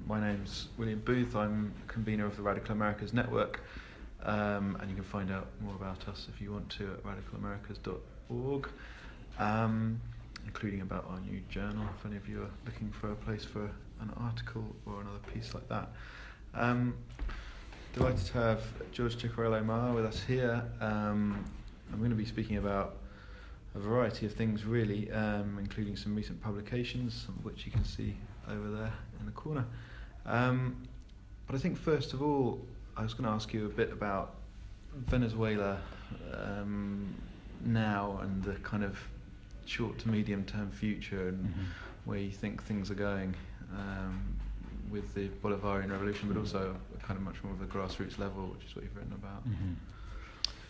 My name's William Booth. I'm convener of the Radical Americas Network, and you can find out more about us if you want to at radicalamericas.org, including about our new journal, if any of you are looking for a place for an article or another piece like that. Delighted to have George Ciccariello-Maher with us here. I'm going to be speaking about a variety of things really, including some recent publications, some of which you can see over there in the corner. But I think first of all, I was going to ask you a bit about Venezuela now and the kind of short to medium term future and where you think things are going with the Bolivarian revolution, but also kind of much more of a grassroots level, which is what you've written about.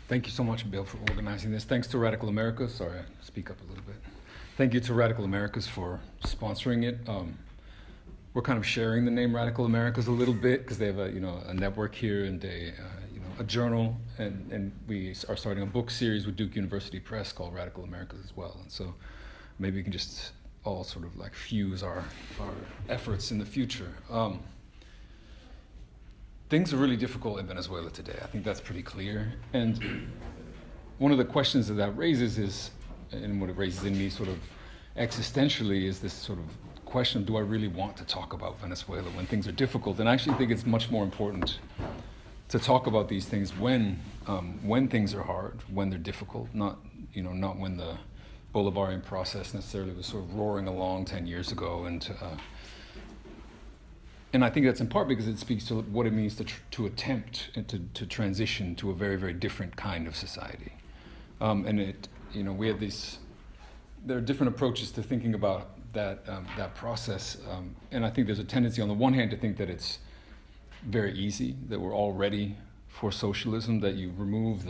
Thank you so much, Bill, for organizing this. Thanks to Radical Americas. Sorry, I speak up a little bit. Thank you to Radical Americas for sponsoring it. We're kind of sharing the name Radical Americas a little bit because they have a network here and a journal, and we are starting a book series with Duke University Press called Radical Americas as well. And so maybe we can just all sort of like fuse our efforts in the future. Things are really difficult in Venezuela today. I think that's pretty clear. And one of the questions that raises is, and what it raises in me sort of existentially, is this sort of question of, do I really want to talk about Venezuela when things are difficult? And I actually think it's much more important to talk about these things when things are hard, when they're difficult, not when the Bolivarian process necessarily was sort of roaring along 10 years ago. And I think that's in part because it speaks to what it means to attempt and to transition to a very, very different kind of society. We have there are different approaches to thinking about that process. And I think there's a tendency on the one hand to think that it's very easy, that we're all ready for socialism, that you remove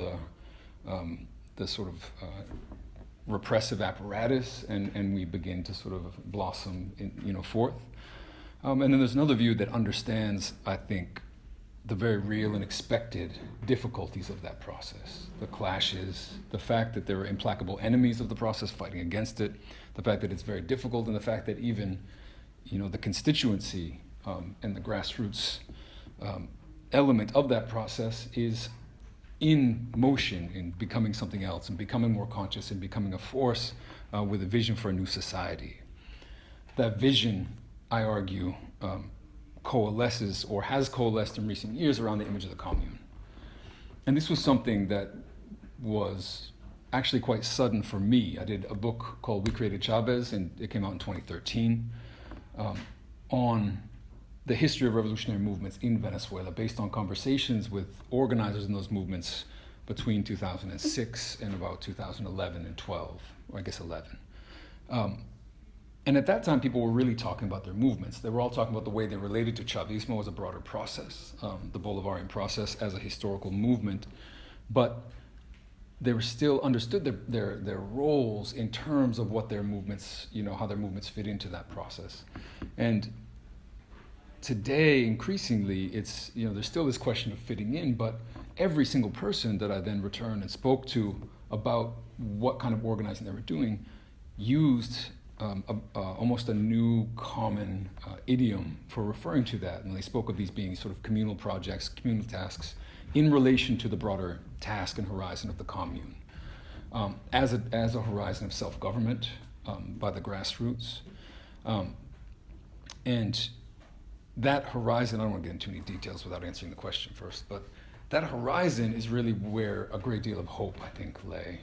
the sort of repressive apparatus and we begin to sort of blossom forth. And then there's another view that understands, I think, the very real and expected difficulties of that process, the clashes, the fact that there are implacable enemies of the process fighting against it, the fact that it's very difficult, and the fact that even, the constituency and the grassroots element of that process is in motion, in becoming something else, and becoming more conscious, and becoming a force with a vision for a new society. That vision, I argue, coalesces or has coalesced in recent years around the image of the commune. And this was something that was actually quite sudden for me. I did a book called We Created Chavez, and it came out in 2013, on the history of revolutionary movements in Venezuela, based on conversations with organizers in those movements between 2006 and about 2011 and 12, or I guess 11. And at that time, people were really talking about their movements. They were all talking about the way they related to Chavismo as a broader process, the Bolivarian process as a historical movement. But they were still understood their roles in terms of what their movements, how their movements fit into that process. And today, increasingly, it's, there's still this question of fitting in, but every single person that I then returned and spoke to about what kind of organizing they were doing used almost a new common idiom for referring to that. And they spoke of these being sort of communal projects, communal tasks, in relation to the broader task and horizon of the commune, as a horizon of self-government by the grassroots. And that horizon, I don't want to get into any details without answering the question first, but that horizon is really where a great deal of hope, I think, lay.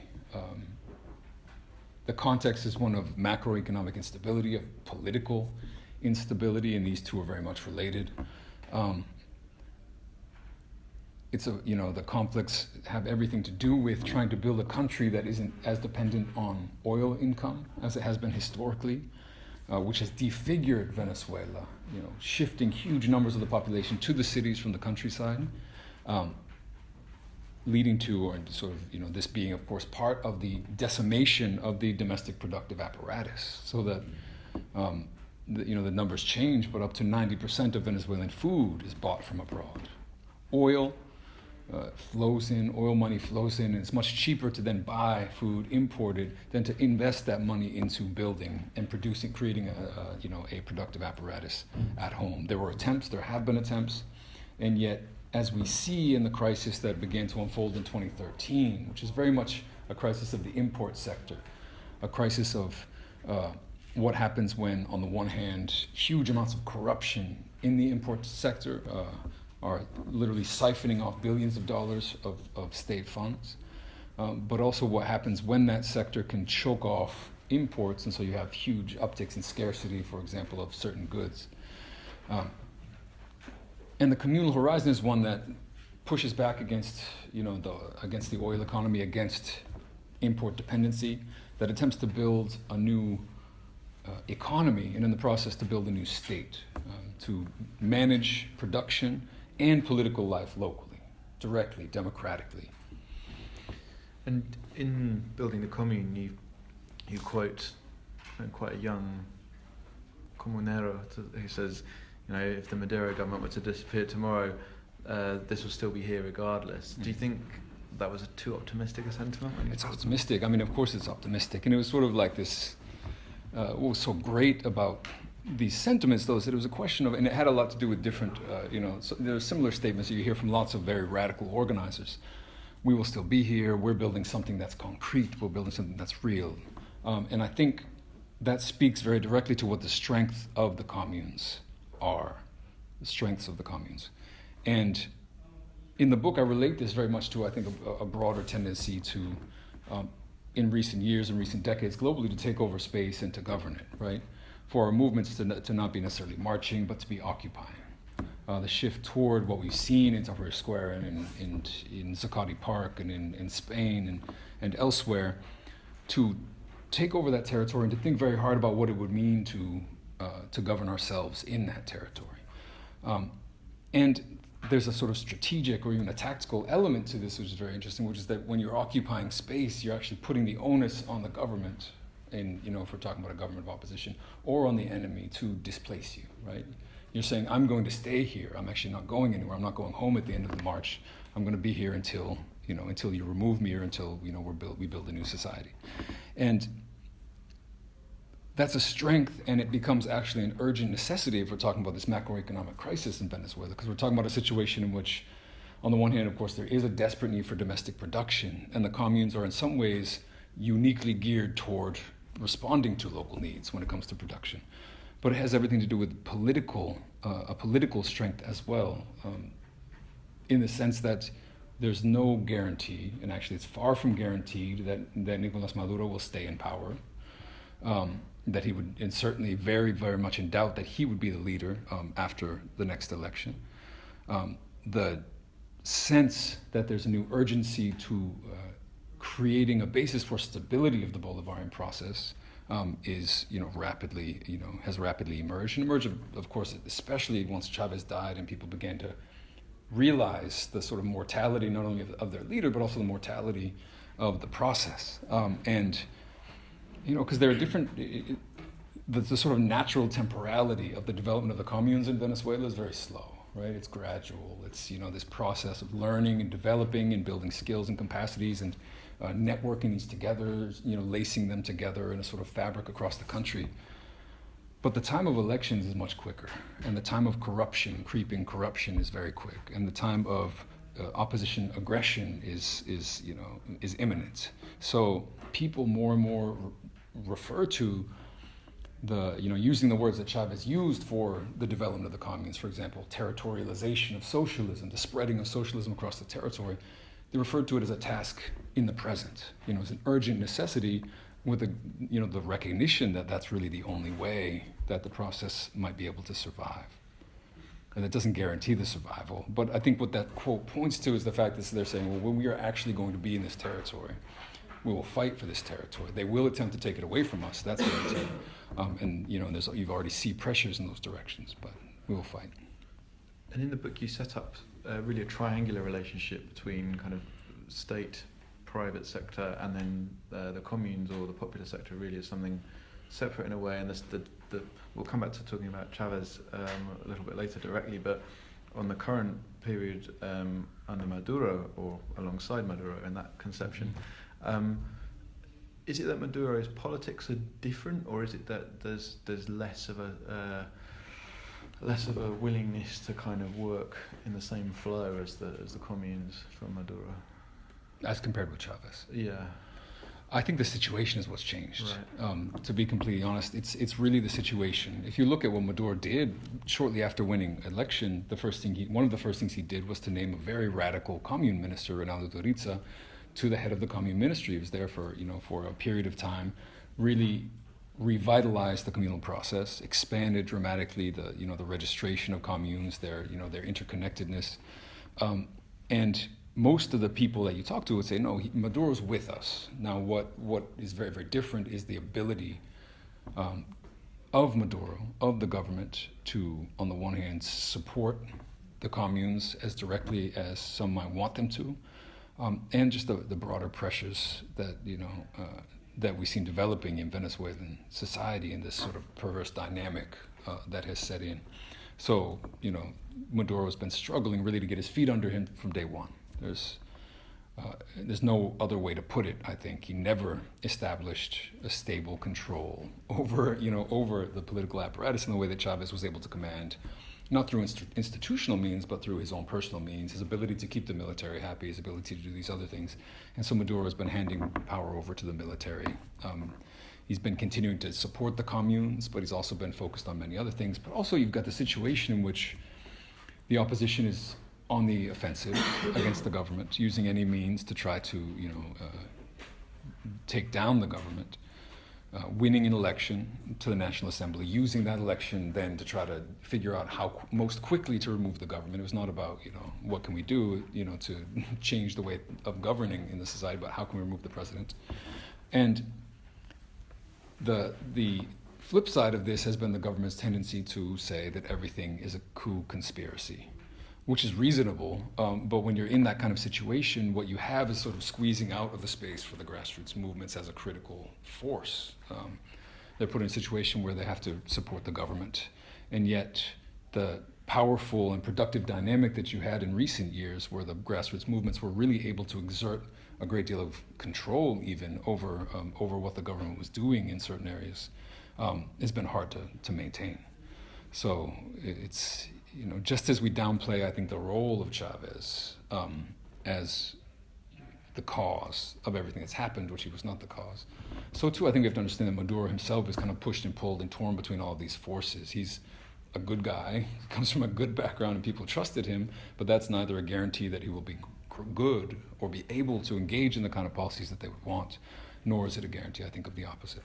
The context is one of macroeconomic instability, of political instability, and these two are very much related. The conflicts have everything to do with trying to build a country that isn't as dependent on oil income as it has been historically, which has defigured Venezuela, shifting huge numbers of the population to the cities from the countryside, leading to, or sort of, this being, of course, part of the decimation of the domestic productive apparatus, so that, the numbers change, but up to 90% of Venezuelan food is bought from abroad. Oil, flows in, oil money flows in, and it's much cheaper to then buy food imported than to invest that money into building and creating a productive apparatus at home. There have been attempts, and yet, as we see in the crisis that began to unfold in 2013, which is very much a crisis of the import sector, a crisis of what happens when, on the one hand, huge amounts of corruption in the import sector are literally siphoning off billions of dollars of state funds, but also what happens when that sector can choke off imports, and so you have huge upticks in scarcity, for example, of certain goods. And the communal horizon is one that pushes back against the oil economy, against import dependency, that attempts to build a new economy, and in the process to build a new state, to manage production and political life locally, directly, democratically. And in building the commune, you quote quite a young comunero who says, if the Maduro government were to disappear tomorrow, this will still be here regardless. Do you think that was too optimistic a sentiment? It's optimistic. I mean, of course it's optimistic. And it was sort of like this, what was so great about these sentiments, though, is that it was a question of, and it had a lot to do with different, so there are similar statements that you hear from lots of very radical organizers. We will still be here, we're building something that's concrete, we're building something that's real. And I think that speaks very directly to what the strength of the communes are, the strengths of the communes. And in the book, I relate this very much to, I think, a broader tendency to, in recent years and recent decades globally, to take over space and to govern it, right? For our movements to not be necessarily marching, but to be occupying. The shift toward what we've seen in Tahrir Square and in Zuccotti Park and in Spain and elsewhere, to take over that territory and to think very hard about what it would mean to govern ourselves in that territory. And there's a sort of strategic or even a tactical element to this, which is very interesting, which is that when you're occupying space, you're actually putting the onus on the government, and if we're talking about a government of opposition, or on the enemy to displace you, right? You're saying, I'm going to stay here. I'm actually not going anywhere. I'm not going home at the end of the march. I'm going to be here until you remove me, or until we build a new society. And that's a strength, and it becomes actually an urgent necessity if we're talking about this macroeconomic crisis in Venezuela, because we're talking about a situation in which, on the one hand, of course, there is a desperate need for domestic production, and the communes are in some ways uniquely geared toward responding to local needs when it comes to production. But it has everything to do with a political strength as well, in the sense that there's no guarantee, and actually it's far from guaranteed, that Nicolás Maduro will stay in power. That he would, and certainly very, very much in doubt that he would be the leader after the next election. The sense that there's a new urgency to creating a basis for stability of the Bolivarian process is, has rapidly emerged. And emerged, of course, especially once Chavez died and people began to realize the sort of mortality, not only of their leader, but also the mortality of the process. Because there are different, the sort of natural temporality of the development of the communes in Venezuela is very slow, right? It's gradual. It's, this process of learning and developing and building skills and capacities and networking these together, lacing them together in a sort of fabric across the country. But the time of elections is much quicker, and the time of creeping corruption is very quick, and the time of opposition aggression is imminent. So people more and more refer to using the words that Chavez used for the development of the communes, for example, territorialization of socialism, the spreading of socialism across the territory. They referred to it as a task in the present, as an urgent necessity, with the recognition that that's really the only way that the process might be able to survive. And that doesn't guarantee the survival. But I think what that quote points to is the fact that they're saying, well, when we are actually going to be in this territory, we will fight for this territory. They will attempt to take it away from us. That's guaranteed. You've already seen pressures in those directions, but we will fight. And in the book, you set up really a triangular relationship between kind of state, private sector, and then the communes or the popular sector really is something separate in a way. And we'll come back to talking about Chavez a little bit later directly, but on the current period under Maduro, or alongside Maduro in that conception. Is it that Maduro's politics are different, or is it that there's less of a willingness to kind of work in the same flow as the communes from Maduro? As compared with Chavez? Yeah. I think the situation is what's changed. Right. To be completely honest, it's really the situation. If you look at what Maduro did shortly after winning election, one of the first things he did was to name a very radical commune minister, Ronaldo Turiza, to the head of the commune ministry. He was there for a period of time, really revitalized the communal process, expanded dramatically the registration of communes, their interconnectedness, and most of the people that you talk to would say, no, Maduro's with us. Now, what is very, very different is the ability of Maduro, of the government, to, on the one hand, support the communes as directly as some might want them to, and just the broader pressures that that we see developing in Venezuelan society, in this sort of perverse dynamic that has set in. So, Maduro has been struggling really to get his feet under him from day one. There's no other way to put it. I think he never established a stable control over the political apparatus in the way that Chavez was able to command, not through institutional means, but through his own personal means, his ability to keep the military happy, his ability to do these other things. And so Maduro has been handing power over to the military. He's been continuing to support the communes, but he's also been focused on many other things. But also you've got the situation in which the opposition is on the offensive against the government, using any means to try to, take down the government, winning an election to the National Assembly, using that election then to try to figure out how most quickly to remove the government. It was not about, what can we do, to change the way of governing in the society, but how can we remove the president? And the flip side of this has been the government's tendency to say that everything is a coup conspiracy, which is reasonable, but when you're in that kind of situation, what you have is sort of squeezing out of the space for the grassroots movements as a critical force. They're put in a situation where they have to support the government, and yet the powerful and productive dynamic that you had in recent years, where the grassroots movements were really able to exert a great deal of control even over what the government was doing in certain areas, has been hard to maintain. So it's, just as we downplay, I think, the role of Chavez as the cause of everything that's happened, which he was not the cause, so too I think we have to understand that Maduro himself is kind of pushed and pulled and torn between all of these forces. He's a good guy, comes from a good background, and people trusted him, but that's neither a guarantee that he will be good or be able to engage in the kind of policies that they would want, nor is it a guarantee, I think, of the opposite.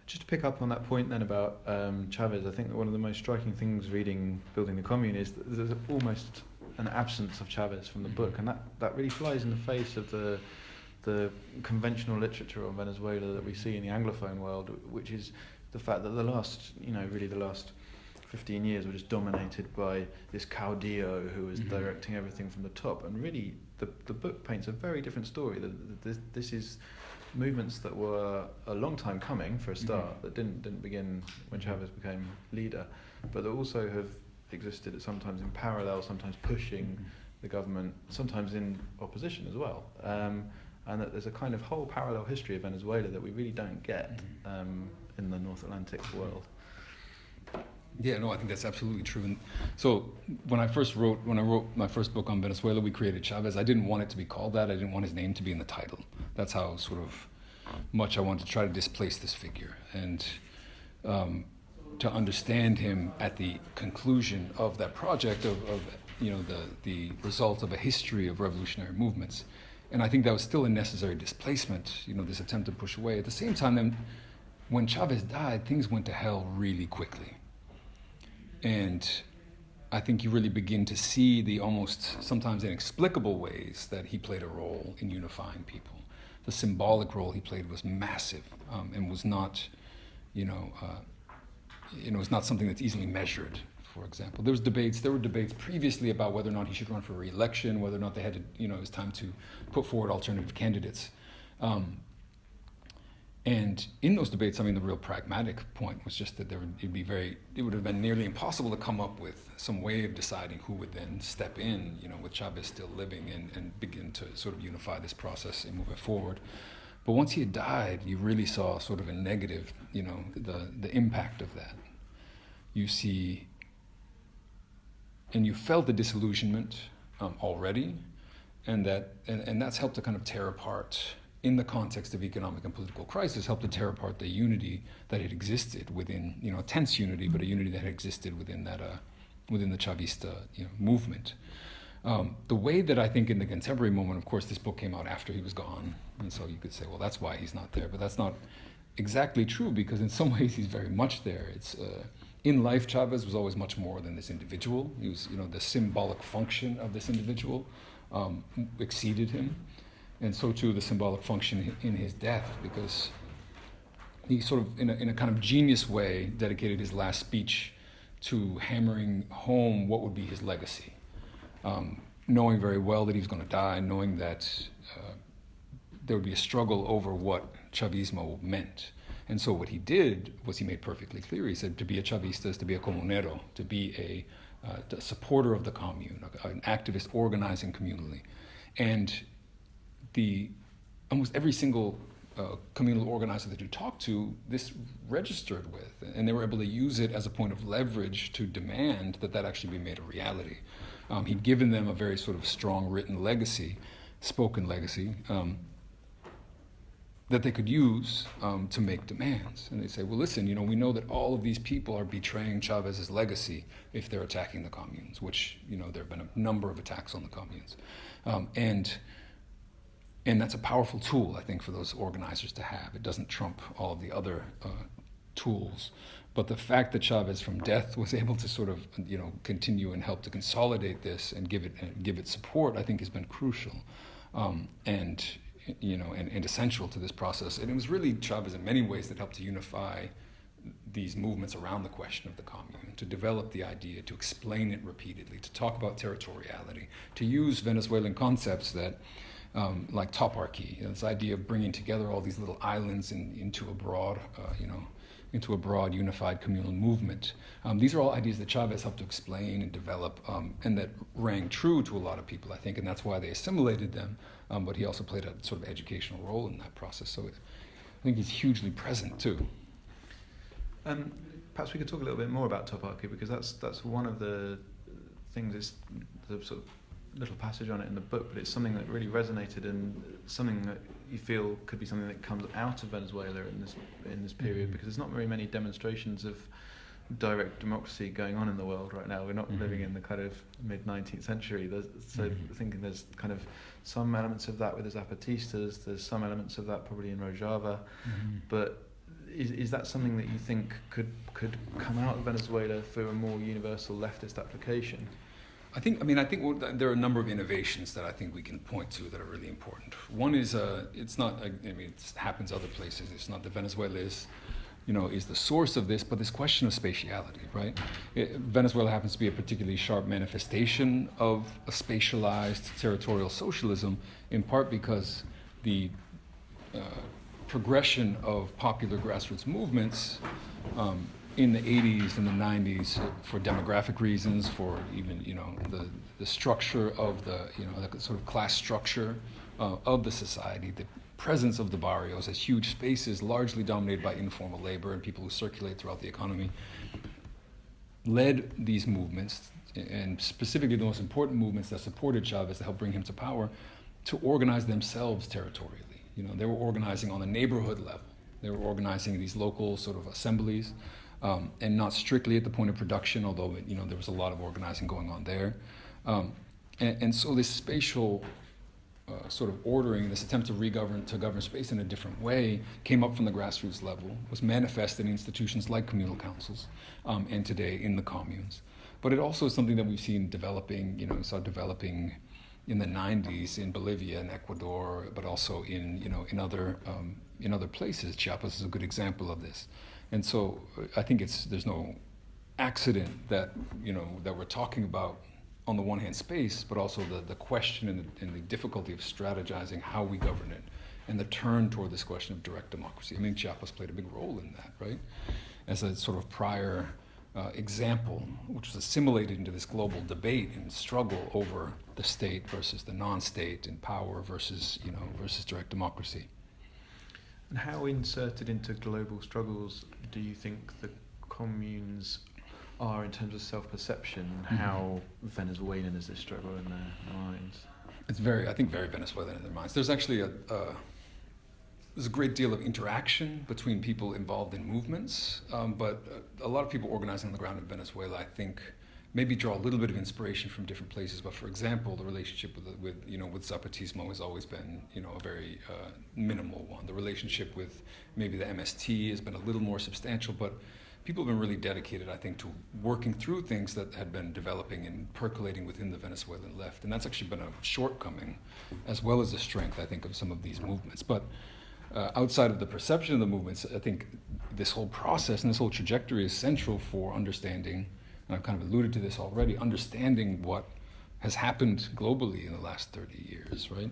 Just to pick up on that point then about Chavez, I think that one of the most striking things reading Building the Commune is that there's almost an absence of Chavez from the book, and that really flies in the face of the conventional literature on Venezuela that we see in the Anglophone world, which is the fact that the last 15 years were just dominated by this caudillo who was directing everything from the top, and really the book paints a very different story. This is movements that were a long time coming, for a start, that didn't begin when Chavez became leader, but that also have existed sometimes in parallel, sometimes pushing the government, sometimes in opposition as well, and that there's a kind of whole parallel history of Venezuela that we really don't get in the North Atlantic world. Yeah, no, I think that's absolutely true. And so when I wrote my first book on Venezuela, we created Chavez. I didn't want it to be called that. I didn't want his name to be in the title. That's how sort of much I wanted to try to displace this figure, and to understand him at the conclusion of that project of the result of a history of revolutionary movements. And I think that was still a necessary displacement, this attempt to push away. At the same time, then, when Chavez died, things went to hell really quickly. And I think you really begin to see the almost sometimes inexplicable ways that he played a role in unifying people. The symbolic role he played was massive, and was not, it's not something that's easily measured. For example, there were debates previously about whether or not he should run for re-election, whether or not they had to, it was time to put forward alternative candidates. And in those debates, I mean, the real pragmatic point was just that it would have been nearly impossible to come up with some way of deciding who would then step in, with Chavez still living and begin to sort of unify this process and move it forward. But once he had died, you really saw sort of a negative, the impact of that. You see, and you felt the disillusionment already, and that's helped to kind of tear apart, in the context of economic and political crisis, helped to tear apart the unity that had existed within, a tense unity, but a unity that had existed within that, within the Chavista, movement. The way that I think in the contemporary moment, of course, this book came out after he was gone, and so you could say, well, that's why he's not there, but that's not exactly true, because in some ways he's very much there. It's in life, Chavez was always much more than this individual. He was, the symbolic function of this individual exceeded him. And so too the symbolic function in his death, because he sort of, in a kind of genius way, dedicated his last speech to hammering home what would be his legacy. Knowing very well that he was going to die, knowing that there would be a struggle over what Chavismo meant. And so what he did was he made perfectly clear. He said to be a Chavista is to be a comunero, to be a supporter of the commune, an activist organizing communally. And almost every single communal organizer that you talked to, this registered with, and they were able to use it as a point of leverage to demand that actually be made a reality. He'd given them a very sort of strong written legacy, spoken legacy, that they could use to make demands. And they say, well, listen, we know that all of these people are betraying Chavez's legacy if they're attacking the communes, which, there have been a number of attacks on the communes. And that's a powerful tool, I think, for those organizers to have. It doesn't trump all of the other tools. But the fact that Chavez from death was able to sort of, continue and help to consolidate this and give it support, I think has been crucial. And essential to this process. And it was really Chavez in many ways that helped to unify these movements around the question of the commune, to develop the idea, to explain it repeatedly, to talk about territoriality, to use Venezuelan concepts that, like toparchy, this idea of bringing together all these little islands into a broad, into a broad unified communal movement. These are all ideas that Chavez helped to explain and develop, and that rang true to a lot of people, I think, and that's why they assimilated them. But he also played a sort of educational role in that process. So I think he's hugely present too. Perhaps we could talk a little bit more about toparchy, because that's one of the things. It's the sort of little passage on it in the book, but it's something that really resonated and something that you feel could be something that comes out of Venezuela in this period, because there's not very many demonstrations of direct democracy going on in the world right now. We're not living in the kind of mid-19th century. Thinking there's kind of some elements of that with the Zapatistas, there's some elements of that probably in Rojava, but is that something that you think could come out of Venezuela for a more universal leftist application? I think there are a number of innovations that I think we can point to that are really important. One is, it's not, it happens other places. It's not that Venezuela is the source of this, but this question of spatiality, right? Venezuela happens to be a particularly sharp manifestation of a spatialized territorial socialism, in part because the progression of popular grassroots movements in the 80s and the 90s for demographic reasons, for even the structure of the sort of class structure of the society, the presence of the barrios as huge spaces largely dominated by informal labor and people who circulate throughout the economy, led these movements, and specifically the most important movements that supported Chavez to help bring him to power, to organize themselves territorially. They were organizing on the neighborhood level. They were organizing these local sort of assemblies, and not strictly at the point of production, although there was a lot of organizing going on there. And so this spatial sort of ordering, this attempt to govern space in a different way, came up from the grassroots level, was manifested in institutions like communal councils, and today in the communes. But it also is something that we've seen developing, developing in the 90s in Bolivia and Ecuador, but also in other places. Chiapas is a good example of this. And so I think there's no accident that that we're talking about, on the one hand, space, but also the question and the difficulty of strategizing how we govern it and the turn toward this question of direct democracy. I mean, Chiapas played a big role in that, right? As a sort of prior example, which was assimilated into this global debate and struggle over the state versus the non-state, and power versus direct democracy. And how inserted into global struggles do you think the communes are in terms of self-perception? How Venezuelan is this struggle in their minds? It's very Venezuelan in their minds. There's actually there's a great deal of interaction between people involved in movements, but a lot of people organizing on the ground in Venezuela, I think, maybe draw a little bit of inspiration from different places. But for example, the relationship with Zapatismo has always been, a very minimal one. The relationship with maybe the MST has been a little more substantial, but people have been really dedicated, I think, to working through things that had been developing and percolating within the Venezuelan left. And that's actually been a shortcoming, as well as a strength, I think, of some of these movements. But outside of the perception of the movements, I think this whole process and this whole trajectory is central for understanding, and I've kind of alluded to this already, understanding what has happened globally in the last 30 years, right?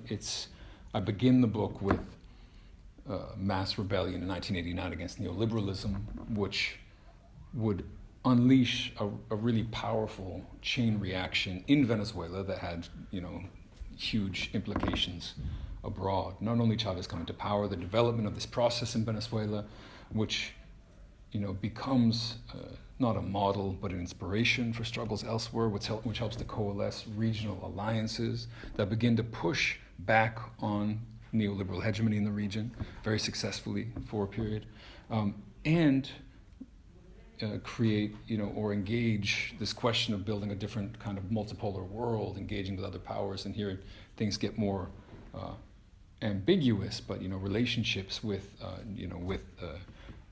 I begin the book with mass rebellion in 1989 against neoliberalism, which would unleash a really powerful chain reaction in Venezuela that had, huge implications abroad. Not only Chavez coming to power, the development of this process in Venezuela, which, becomes not a model but an inspiration for struggles elsewhere, which helps to coalesce regional alliances that begin to push back on neoliberal hegemony in the region very successfully for a period, and create, or engage this question of building a different kind of multipolar world, engaging with other powers. And here things get more ambiguous, but relationships with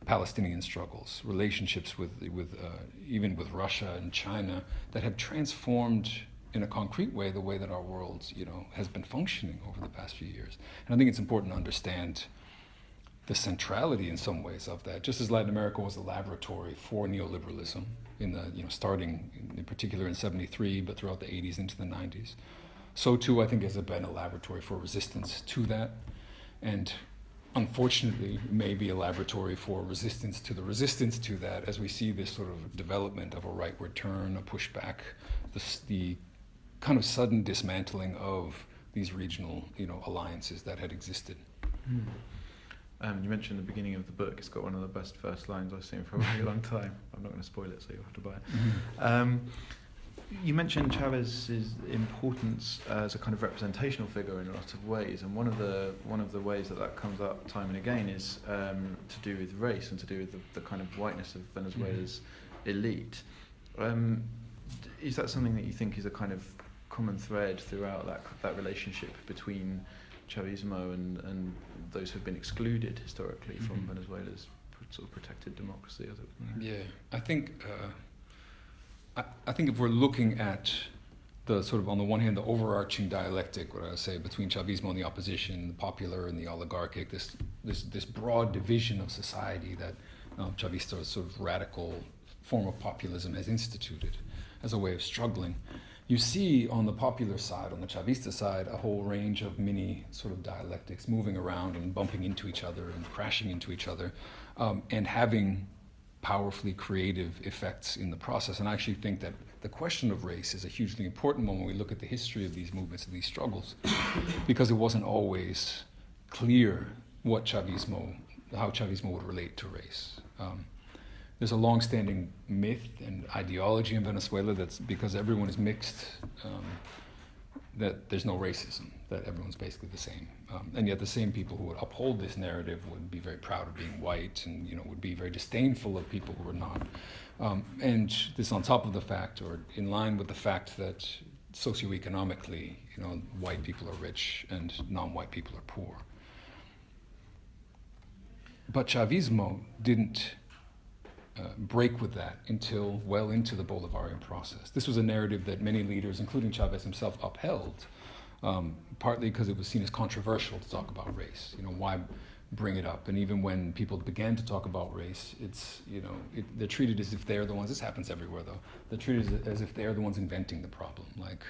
Palestinian struggles, relationships with even with Russia and China that have transformed in a concrete way the way that our world has been functioning over the past few years. And I think it's important to understand the centrality in some ways of that. Just as Latin America was a laboratory for neoliberalism in the starting in particular in '73, but throughout the '80s into the '90s, so too I think has it been a laboratory for resistance to that, and unfortunately may be a laboratory for resistance to the resistance to that, as we see this sort of development of a rightward turn, a pushback, the kind of sudden dismantling of these regional alliances that had existed. You mentioned the beginning of the book. It's got one of the best first lines I've seen for a very long time. I'm not going to spoil it, so you'll have to buy it. You mentioned Chavez's importance as a kind of representational figure in a lot of ways, and one of the ways that comes up time and again is to do with race and to do with the kind of whiteness of Venezuela's elite. Is that something that you think is a kind of common thread throughout that relationship between Chavismo and those who've been excluded historically from Venezuela's sort of protected democracy, as it were? Yeah, I think if we're looking at the sort of, on the one hand, the overarching dialectic, what I would say, between Chavismo and the opposition, the popular and the oligarchic, this broad division of society that Chavista's sort of radical form of populism has instituted as a way of struggling. You see on the popular side, on the Chavista side, a whole range of mini sort of dialectics moving around and bumping into each other and crashing into each other, and having powerfully creative effects in the process. And I actually think that the question of race is a hugely important one when we look at the history of these movements and these struggles, because it wasn't always clear how Chavismo would relate to race. There's a long-standing myth and ideology in Venezuela that's because everyone is mixed, that there's no racism, that everyone's basically the same. And yet the same people who would uphold this narrative would be very proud of being white and would be very disdainful of people who were not. And this on top of the fact, or in line with the fact, that socioeconomically, white people are rich and non-white people are poor. But Chavismo didn't break with that until well into the Bolivarian process. This was a narrative that many leaders, including Chavez himself, upheld, partly because it was seen as controversial to talk about race. bring it up. And even when people began to talk about race, it's, they're treated as if they're the ones, this happens everywhere though, they're treated as if they're the ones inventing the problem. Like,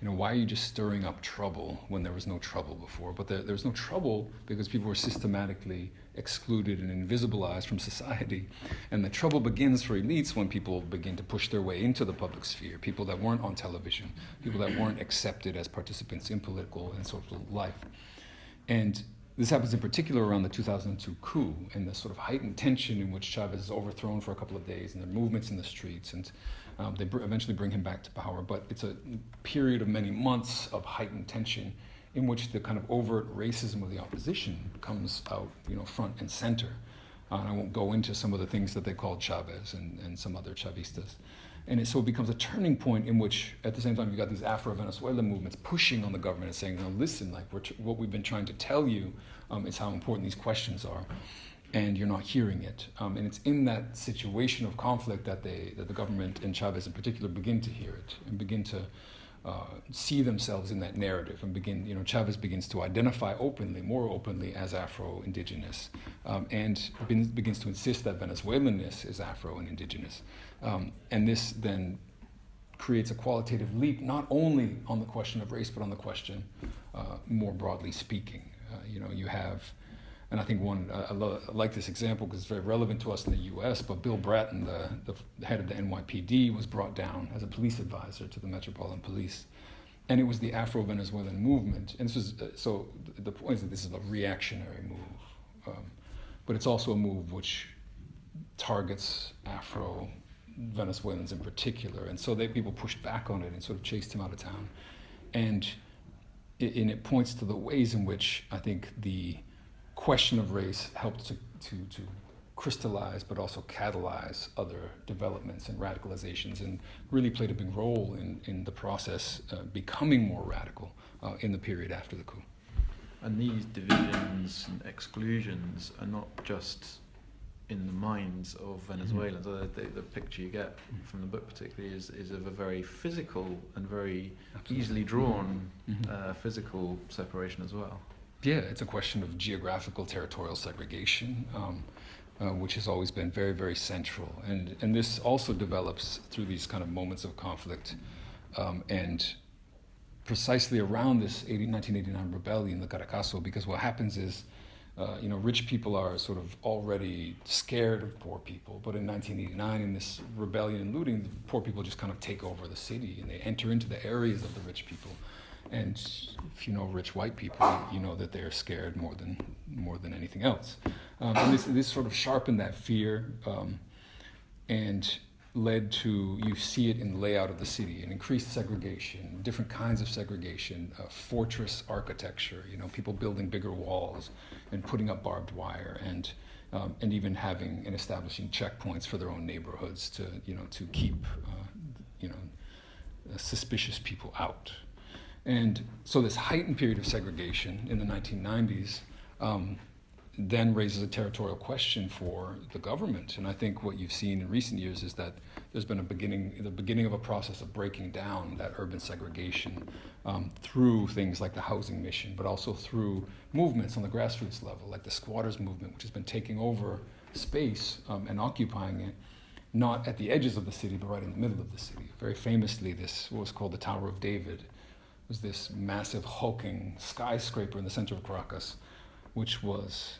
why are you just stirring up trouble when there was no trouble before? But there was no trouble because people were systematically excluded and invisibilized from society. And the trouble begins for elites when people begin to push their way into the public sphere, people that weren't on television, people that weren't accepted as participants in political and social life. And this happens in particular around the 2002 coup and the sort of heightened tension in which Chavez is overthrown for a couple of days and the movements in the streets, and they eventually bring him back to power. But it's a period of many months of heightened tension in which the kind of overt racism of the opposition comes out, front and center. And I won't go into some of the things that they called Chavez and some other Chavistas. And so it becomes a turning point in which, at the same time, you've got these Afro-Venezuelan movements pushing on the government and saying, listen, like what we've been trying to tell you is how important these questions are, and you're not hearing it. And it's in that situation of conflict that the government, and Chavez in particular, begin to hear it and begin to see themselves in that narrative, and Chavez begins to identify more openly as Afro-Indigenous, and begins to insist that Venezuelanness is Afro and Indigenous. And this then creates a qualitative leap, not only on the question of race, but on the question, more broadly speaking. You have, and I think I like this example because it's very relevant to us in the U.S., but Bill Bratton, the head of the NYPD, was brought down as a police advisor to the Metropolitan Police. And it was the Afro-Venezuelan movement. And this was, so the point is that this is a reactionary move. But it's also a move which targets Afro-Venezuelans in particular. And so people pushed back on it and sort of chased him out of town. And it points to the ways in which I think the question of race helped to crystallize but also catalyze other developments and radicalizations, and really played a big role in the process becoming more radical in the period after the coup. And these divisions and exclusions are not just in the minds of Venezuelans. Mm-hmm. The picture you get from the book particularly is of a very physical and very easily drawn physical separation as well. Yeah, it's a question of geographical territorial segregation, which has always been very, very central. And this also develops through these kind of moments of conflict. And precisely around this 1989 rebellion, the Caracazo, because what happens is, rich people are sort of already scared of poor people. But in 1989, in this rebellion and looting, the poor people just kind of take over the city and they enter into the areas of the rich people. And if you know rich white people, you know that they're scared more than anything else. And this sort of sharpened that fear and led to, you see it in the layout of the city, an increased segregation, different kinds of segregation, fortress architecture, people building bigger walls and putting up barbed wire, and even having and establishing checkpoints for their own neighborhoods to keep suspicious people out. And so this heightened period of segregation in the 1990s then raises a territorial question for the government. And I think what you've seen in recent years is that there's been the beginning of a process of breaking down that urban segregation through things like the housing mission, but also through movements on the grassroots level, like the squatters movement, which has been taking over space and occupying it, not at the edges of the city, but right in the middle of the city. Very famously, what was called the Tower of David was this massive hulking skyscraper in the center of Caracas, which was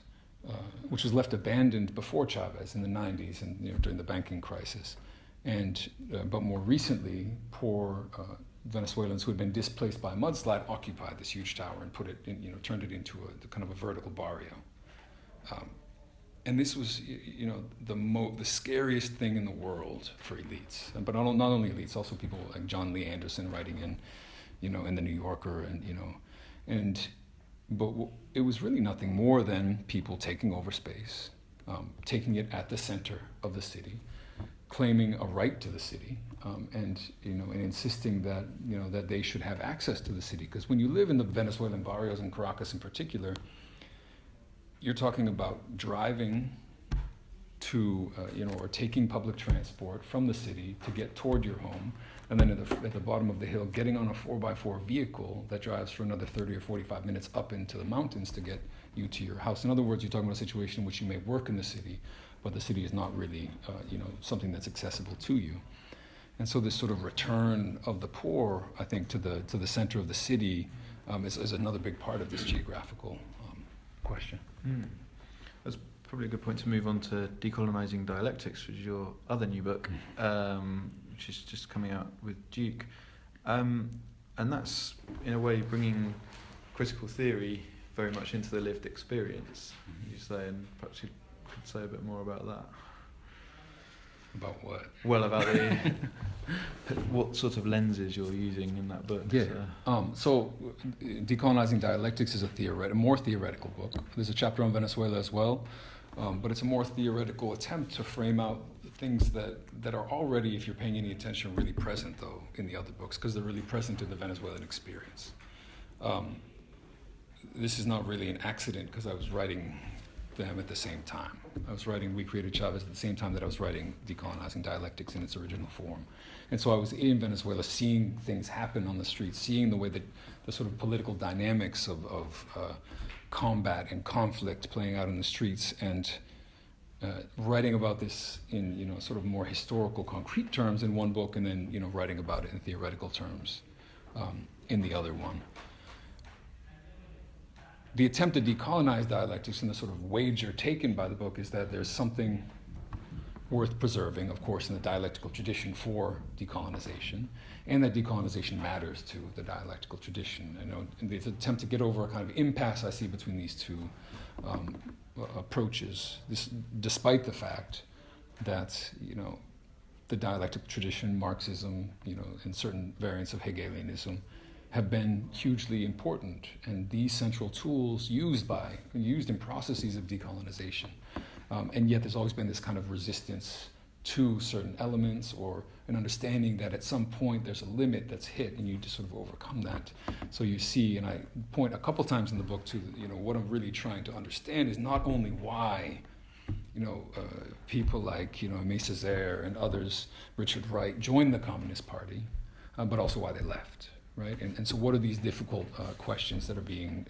left abandoned before Chavez in the 90s and during the banking crisis. And but more recently, poor Venezuelans who had been displaced by a mudslide occupied this huge tower and put it in, turned it into a kind of a vertical barrio. And this was, the scariest thing in the world for elites, but not only elites, also people like John Lee Anderson writing in the New Yorker, but it was really nothing more than people taking over space, taking it at the center of the city, claiming a right to the city, and insisting that that they should have access to the city. Because when you live in the Venezuelan barrios in Caracas in particular, you're talking about driving to, or taking public transport from the city to get toward your home, and then at the bottom of the hill, getting on a 4x4 vehicle that drives for another 30 or 45 minutes up into the mountains to get you to your house. In other words, you're talking about a situation in which you may work in the city, but the city is not really, something that's accessible to you. And so this sort of return of the poor, I think, to the center of the city is another big part of this geographical question. That's probably a good point to move on to Decolonizing Dialectics, which is your other new book, which is just coming out with Duke. And that's, in a way, bringing critical theory very much into the lived experience, you say, and perhaps you could say a bit more about that. About what? Well, about what sort of lenses you're using in that book. Yeah. So Decolonizing Dialectics is a more theoretical book. There's a chapter on Venezuela as well, but it's a more theoretical attempt to frame out things that are already, if you're paying any attention, really present, though, in the other books, because they're really present in the Venezuelan experience. This is not really an accident, because I was writing them at the same time. I was writing We Created Chavez at the same time that I was writing Decolonizing Dialectics in its original form. And so I was in Venezuela seeing things happen on the streets, seeing the way that the sort of political dynamics of combat and conflict playing out in the streets, and writing about this in sort of more historical, concrete terms in one book, and then writing about it in theoretical terms in the other one. The attempt to decolonize dialectics and the sort of wager taken by the book is that there's something worth preserving, of course, in the dialectical tradition for decolonization, and that decolonization matters to the dialectical tradition. And the attempt to get over a kind of impasse I see between these two approaches, despite the fact that the dialectical tradition, Marxism, and certain variants of Hegelianism have been hugely important, and these central tools used in processes of decolonization. And yet there's always been this kind of resistance to certain elements, or an understanding that at some point there's a limit that's hit and you just sort of overcome that. So you see, and I point a couple times in the book to, what I'm really trying to understand is not only why people like, Aimé Césaire and others, Richard Wright, joined the Communist Party, but also why they left. Right, and so what are these difficult questions that are being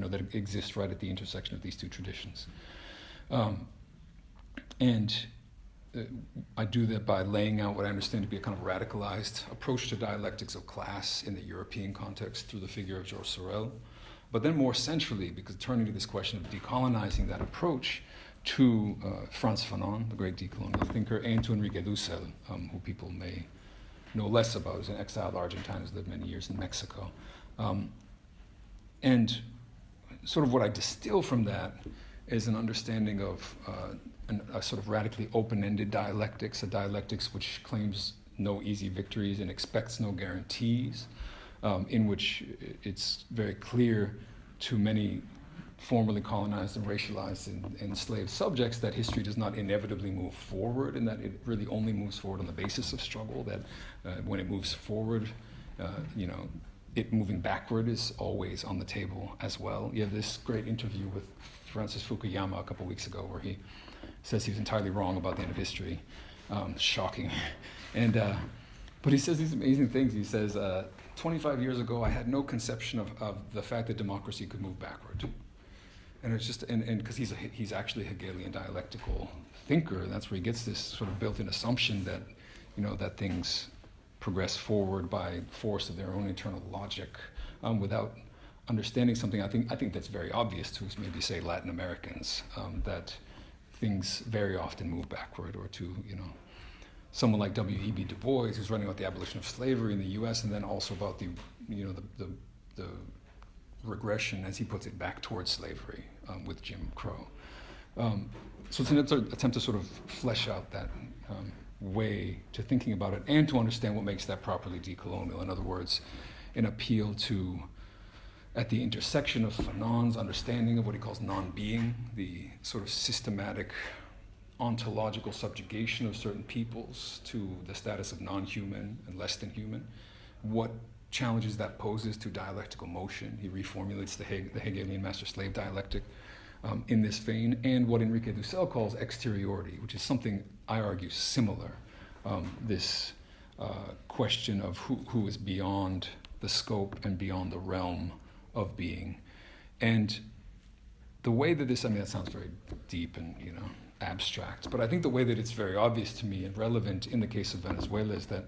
that exist right at the intersection of these two traditions? I do that by laying out what I understand to be a kind of radicalized approach to dialectics of class in the European context through the figure of Georges Sorel, but then more centrally, because turning to this question of decolonizing that approach to Frantz Fanon, the great decolonial thinker, and to Enrique Dussel, who people may know less about, as an exiled Argentine who's lived many years in Mexico. And sort of what I distill from that is an understanding of a sort of radically open-ended dialectics, a dialectics which claims no easy victories and expects no guarantees, in which it's very clear to many formerly colonized and racialized and enslaved subjects that history does not inevitably move forward, and that it really only moves forward on the basis of struggle, that when it moves forward, it moving backward is always on the table as well. You have this great interview with Francis Fukuyama a couple weeks ago where he says he was entirely wrong about the end of history. Shocking. But he says these amazing things. He says, 25 years ago, I had no conception of the fact that democracy could move backward. And it's just, and because he's actually a Hegelian dialectical thinker, and that's where he gets this sort of built-in assumption that, that things progress forward by force of their own internal logic, without understanding something. I think that's very obvious to maybe say Latin Americans, that things very often move backward, or to someone like W.E.B. Du Bois, who's writing about the abolition of slavery in the U.S. and then also about the regression, as he puts it, back towards slavery with Jim Crow. So it's an attempt to sort of flesh out that way to thinking about it, and to understand what makes that properly decolonial. In other words, an appeal to, at the intersection of Fanon's understanding of what he calls non-being, the sort of systematic ontological subjugation of certain peoples to the status of non-human and less than human, what challenges that poses to dialectical motion. He reformulates the Hegelian master-slave dialectic in this vein, and what Enrique Dussel calls exteriority, which is something I argue similar. This question of who is beyond the scope and beyond the realm of being. And the way that this, I mean, that sounds very deep and, abstract, but I think the way that it's very obvious to me and relevant in the case of Venezuela is that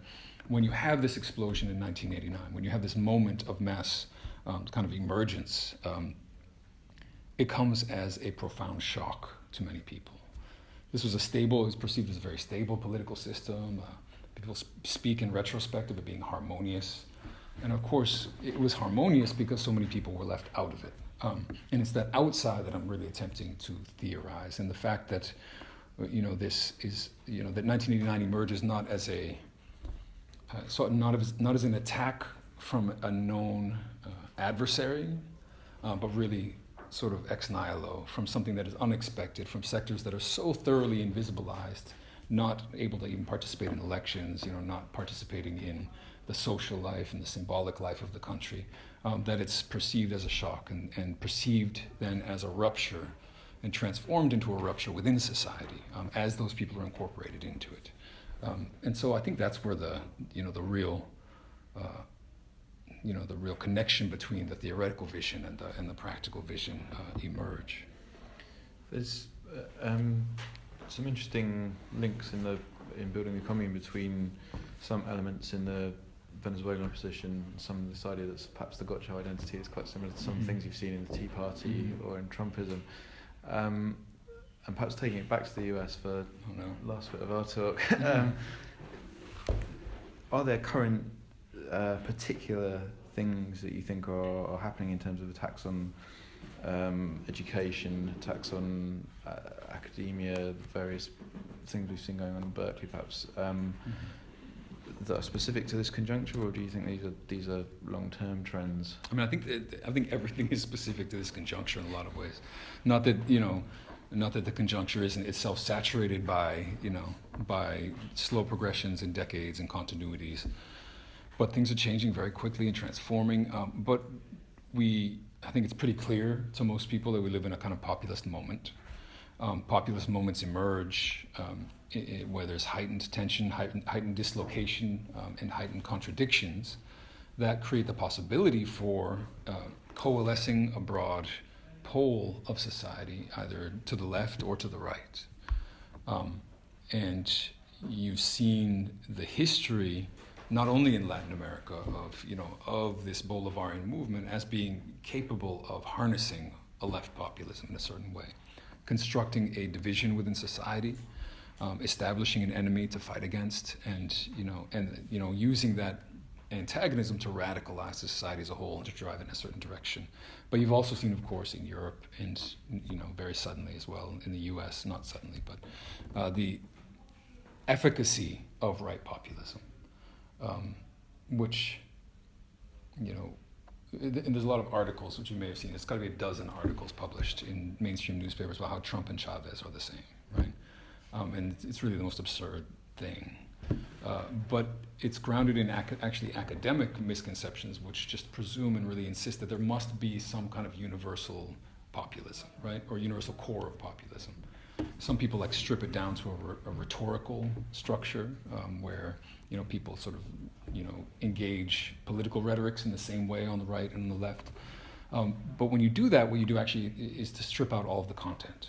when you have this explosion in 1989, when you have this moment of mass kind of emergence, it comes as a profound shock to many people. This was it was perceived as a very stable political system. People speak in retrospect of it being harmonious. And of course, it was harmonious because so many people were left out of it. And it's that outside that I'm really attempting to theorize. And the fact that, this is, that 1989 emerges not as not as an attack from a known adversary, but really sort of ex nihilo, from something that is unexpected, from sectors that are so thoroughly invisibilized, not able to even participate in elections, not participating in the social life and the symbolic life of the country, that it's perceived as a shock and perceived then as a rupture and transformed into a rupture within society as those people are incorporated into it. And so I think that's where the real connection between the theoretical vision and the practical vision emerge. There's some interesting links in building the commune between some elements in the Venezuelan opposition, some of this idea that perhaps the Gotcha identity is quite similar to some things you've seen in the Tea Party or in Trumpism. And perhaps taking it back to the US for last bit of our talk, are there current particular things that you think are happening in terms of attacks on education, attacks on academia, various things we've seen going on in Berkeley perhaps, that are specific to this conjuncture, or do you think these are long-term trends? I mean, I think everything is specific to this conjuncture in a lot of ways. Not that the conjuncture isn't itself saturated by slow progressions in decades and continuities, but things are changing very quickly and transforming. But I think it's pretty clear to most people that we live in a kind of populist moment. Populist moments emerge where there's heightened tension, heightened dislocation, and heightened contradictions that create the possibility for coalescing a broad pole of society, either to the left or to the right. And you've seen the history, not only in Latin America, of this Bolivarian movement as being capable of harnessing a left populism in a certain way, constructing a division within society, establishing an enemy to fight against, and using that antagonism to radicalize the society as a whole and to drive it in a certain direction. But you've also seen, of course, in Europe and very suddenly as well in the U.S., not suddenly, but the efficacy of right populism, which and there's a lot of articles which you may have seen. It's got to be a dozen articles published in mainstream newspapers about how Trump and Chavez are the same, right? And it's really the most absurd thing. But it's grounded in actually academic misconceptions, which just presume and really insist that there must be some kind of universal populism, right? Or universal core of populism. Some people strip it down to a rhetorical structure where people sort of engage political rhetorics in the same way on the right and on the left. But when you do that, what you do actually is to strip out all of the content.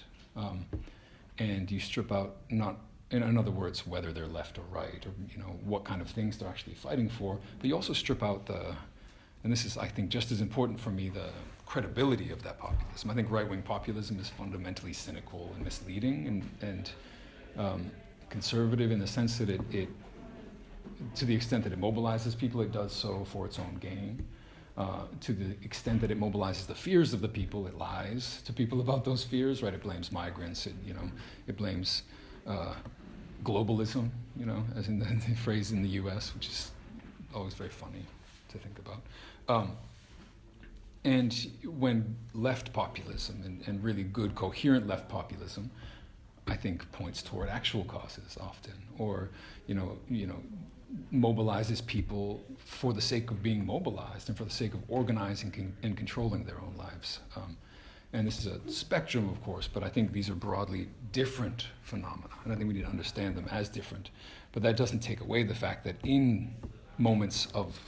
And you strip out, not, in other words, whether they're left or right, or what kind of things they're actually fighting for, but you also strip out and this is, I think, just as important for me, the credibility of that populism. I think right-wing populism is fundamentally cynical and misleading and conservative in the sense that it, to the extent that it mobilizes people, it does so for its own gain. To the extent that it mobilizes the fears of the people, it lies to people about those fears, right? It blames migrants, it blames globalism, as in the phrase in the US, which is always very funny to think about. And when left populism and really good, coherent left populism, I think points toward actual causes often, or mobilizes people for the sake of being mobilized and for the sake of organizing and controlling their own lives. And this is a spectrum, of course, but I think these are broadly different phenomena, and I think we need to understand them as different. But that doesn't take away the fact that in moments of,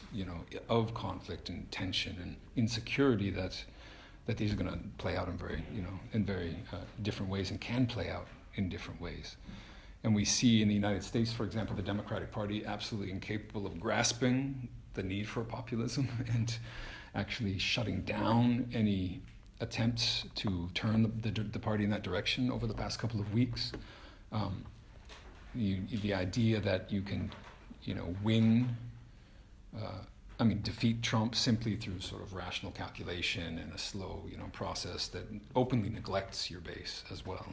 of conflict and tension and insecurity, that these are going to play out in very different ways, and can play out in different ways. And we see in the United States, for example, the Democratic Party absolutely incapable of grasping the need for populism and actually shutting down any attempts to turn the party in that direction over the past couple of weeks. The idea that you can, defeat Trump simply through sort of rational calculation and a slow, process that openly neglects your base as well.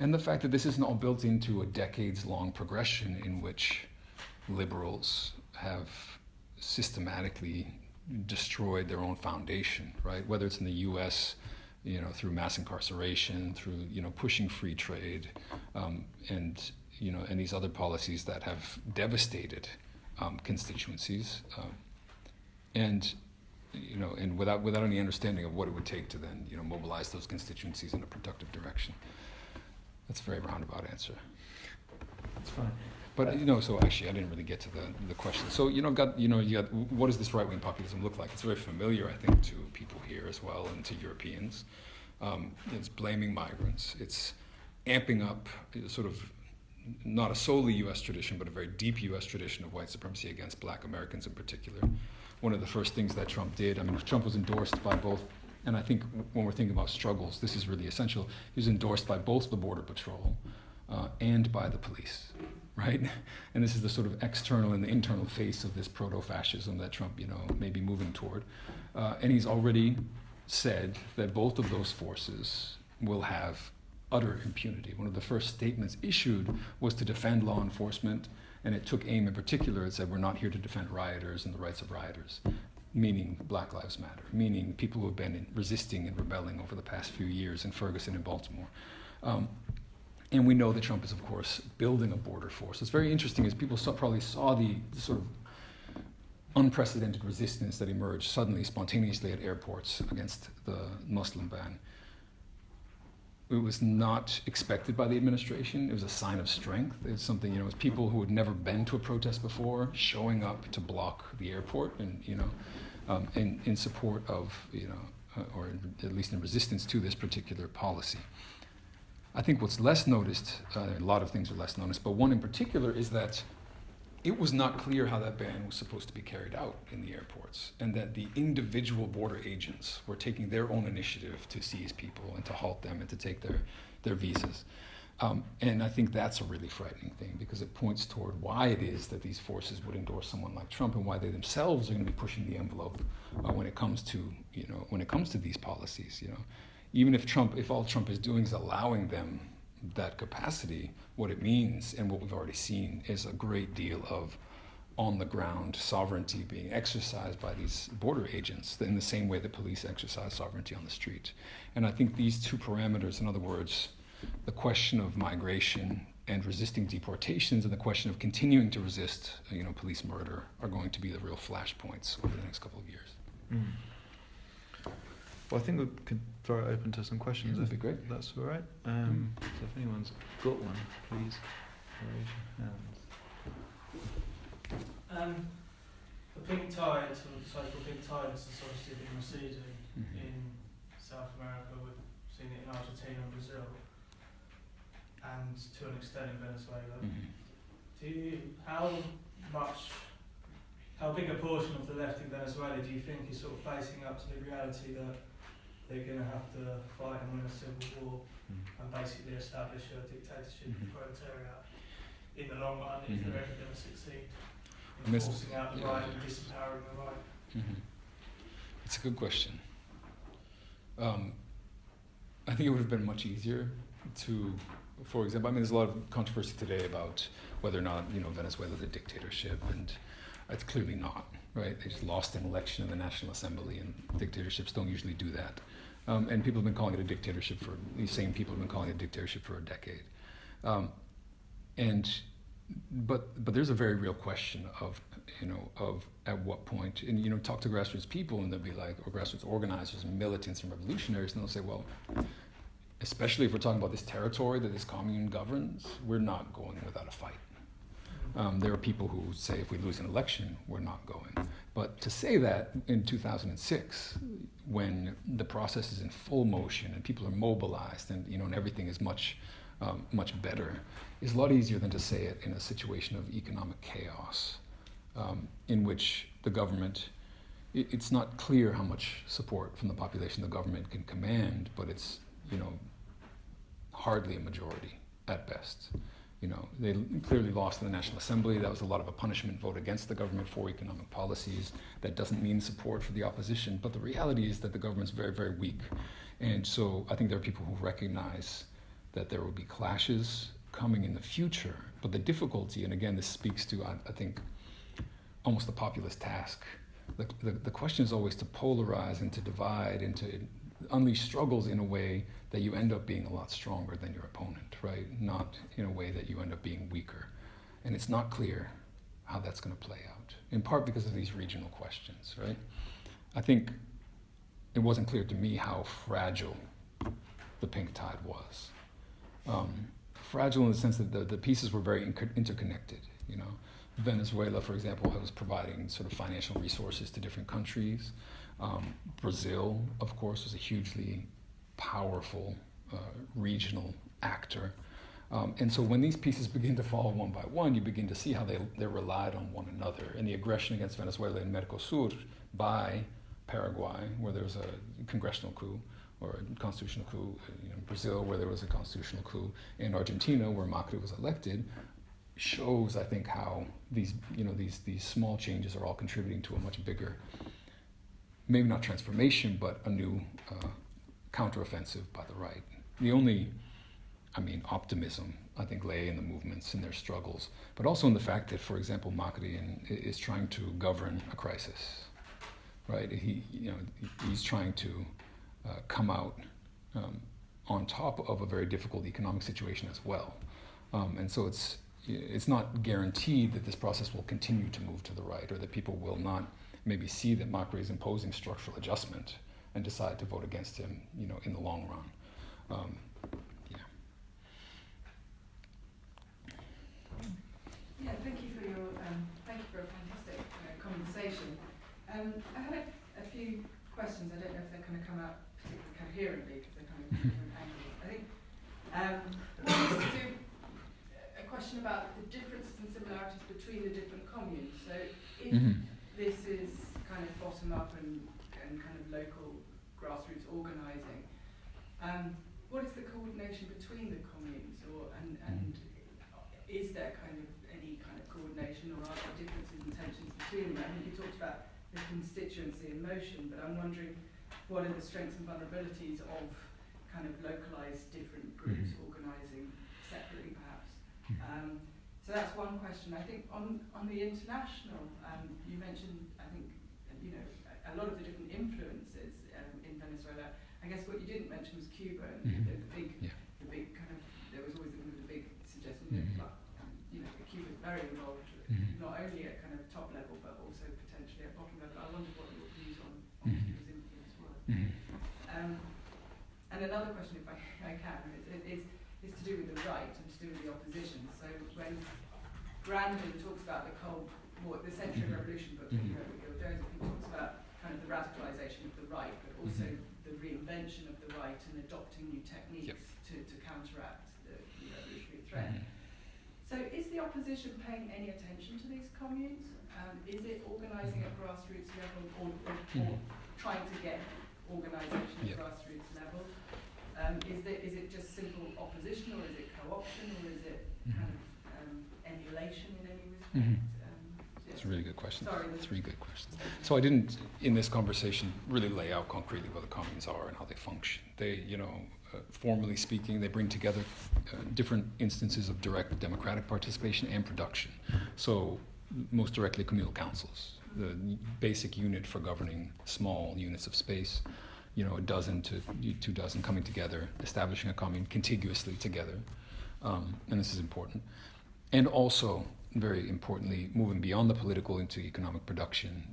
And the fact that this isn't all built into a decades-long progression in which liberals have systematically destroyed their own foundation, right? Whether it's in the U.S., through mass incarceration, through pushing free trade, and these other policies that have devastated constituencies, and without any understanding of what it would take to then mobilize those constituencies in a productive direction. That's a very roundabout answer. That's fine. But so actually, I didn't really get to the question. So you got what does this right-wing populism look like? It's very familiar, I think, to people here as well, and to Europeans. It's blaming migrants. It's amping up sort of not a solely U.S. tradition, but a very deep U.S. tradition of white supremacy against Black Americans in particular. One of the first things that Trump did. Trump was endorsed by both. And I think when we're thinking about struggles, this is really essential. He was endorsed by both the Border Patrol and by the police, right? And this is the sort of external and the internal face of this proto-fascism that Trump, may be moving toward. And he's already said that both of those forces will have utter impunity. One of the first statements issued was to defend law enforcement, and it took aim in particular. It said, we're not here to defend rioters and the rights of rioters, meaning Black Lives Matter, meaning people who have been resisting and rebelling over the past few years in Ferguson and Baltimore. And we know that Trump is, of course, building a border force. It's very interesting, as people probably saw the sort of unprecedented resistance that emerged suddenly, spontaneously at airports against the Muslim ban. It was not expected by the administration. It was a sign of strength. It's something, it was people who had never been to a protest before showing up to block the airport, and in support of, or at least in resistance to this particular policy. I think what's less noticed, a lot of things are less noticed, but one in particular is that it was not clear how that ban was supposed to be carried out in the airports, and that the individual border agents were taking their own initiative to seize people and to halt them and to take their visas. And I think that's a really frightening thing, because it points toward why it is that these forces would endorse someone like Trump, and why they themselves are going to be pushing the envelope when it comes to these policies. Even if all Trump is doing is allowing them that capacity, what it means, and what we've already seen, is a great deal of on-the-ground sovereignty being exercised by these border agents in the same way that police exercise sovereignty on the street. And I think these two parameters, in other words, the question of migration and resisting deportations, and the question of continuing to resist, police murder, are going to be the real flashpoints over the next couple of years. Mm. Well, I think we could throw it open to some questions. That'd be great. That's all right. So if anyone's got one, please raise your hands. The pink tide, or the so-called pink tide, has obviously been receding in South America. We've seen it in Argentina and Brazil, and to an extent in Venezuela. How big a portion of the left in Venezuela do you think is sort of facing up to the reality that they're going to have to fight and win a civil war and basically establish a dictatorship of proletariat in the long run, if they're ever going to succeed in forcing out the right and disempowering the right? It's a good question. I think it would have been much easier to, for example, there's a lot of controversy today about whether or not Venezuela is a dictatorship, and it's clearly not. Right? They just lost an election in the National Assembly, and dictatorships don't usually do that. And people have been calling it a dictatorship these same people have been calling it a dictatorship for a decade. And but there's a very real question of, of at what point, and talk to grassroots people and they'll be like, or grassroots organizers and militants and revolutionaries, and they'll say, well, especially if we're talking about this territory that this commune governs, we're not going without a fight. There are people who say if we lose an election, we're not going. But to say that in 2006, when the process is in full motion and people are mobilized and and everything is much better, is a lot easier than to say it in a situation of economic chaos, in which the government, it's not clear how much support from the population the government can command, but it's hardly a majority at best. They clearly lost in the National Assembly. That was a lot of a punishment vote against the government for economic policies. That doesn't mean support for the opposition, but the reality is that the government's very, very weak. And so I think there are people who recognize that there will be clashes coming in the future, but the difficulty, and again, this speaks to, I think, almost the populist task. The question is always to polarize and to divide and to unleash struggles in a way that you end up being a lot stronger than your opponent, right? Not in a way that you end up being weaker. And it's not clear how that's going to play out, in part because of these regional questions, right? I think it wasn't clear to me how fragile the pink tide was. Fragile in the sense that the pieces were very interconnected, Venezuela, for example, was providing sort of financial resources to different countries. Brazil, of course, was a hugely powerful regional actor. And so when these pieces begin to fall one by one, you begin to see how they relied on one another. And the aggression against Venezuela in Mercosur by Paraguay, where there was a congressional coup or a constitutional coup, Brazil, where there was a constitutional coup, and Argentina, where Macri was elected, shows, I think, how these small changes are all contributing to a much bigger, maybe not transformation, but a new counteroffensive by the right. The only, optimism, I think, lay in the movements and their struggles, but also in the fact that, for example, Macri is trying to govern a crisis, right? He's trying to come out on top of a very difficult economic situation as well. And so it's not guaranteed that this process will continue to move to the right, or that people will not maybe see that Macri is imposing structural adjustment and decide to vote against him, in the long run. Yeah, thank you for a fantastic conversation. I had a few questions. I don't know if they're going to come out particularly coherently because they're coming from different angles. I think one is to do a question about the differences and similarities between the different communes. So if this is kind of bottom up and kind of local grassroots organising, what is the coordination between the communes, and is there any kind of coordination, or are there differences and tensions between them? I mean, you talked about the constituency in motion, but I'm wondering what are the strengths and vulnerabilities of kind of localised different groups organising separately, perhaps. So that's one question. I think on the international, you mentioned, I think, a lot of the different influences in Venezuela. I guess what you didn't mention was Cuba, and the big kind of, there was always the big suggestion that, Cuba is very involved, not only at kind of top level, but also potentially at bottom level. I wondered what your views on Cuba's influence were. And another question, if I can, is to do with the right and to do with the opposition. So when Brandon talks about the Cold War, the Century Revolution book that he wrote with Gil Joseph, he talks about kind of the radicalisation of the right, but also the reinvention of the right and adopting new techniques to counteract the revolutionary threat. So is the opposition paying any attention to these communes? Is it organising at grassroots level, or trying to get organisation at grassroots level? Is it just simple opposition, or is it co-option, or is it kind of emulation in any respect? That's a really good question. Sorry. Three good questions. So I didn't, in this conversation, really lay out concretely what the communes are and how they function. They, formally speaking, they bring together different instances of direct democratic participation and production. So most directly, communal councils, the basic unit for governing small units of space, a dozen to 2 dozen coming together, establishing a commune contiguously together. And this is important. and also, very importantly, moving beyond the political into economic production,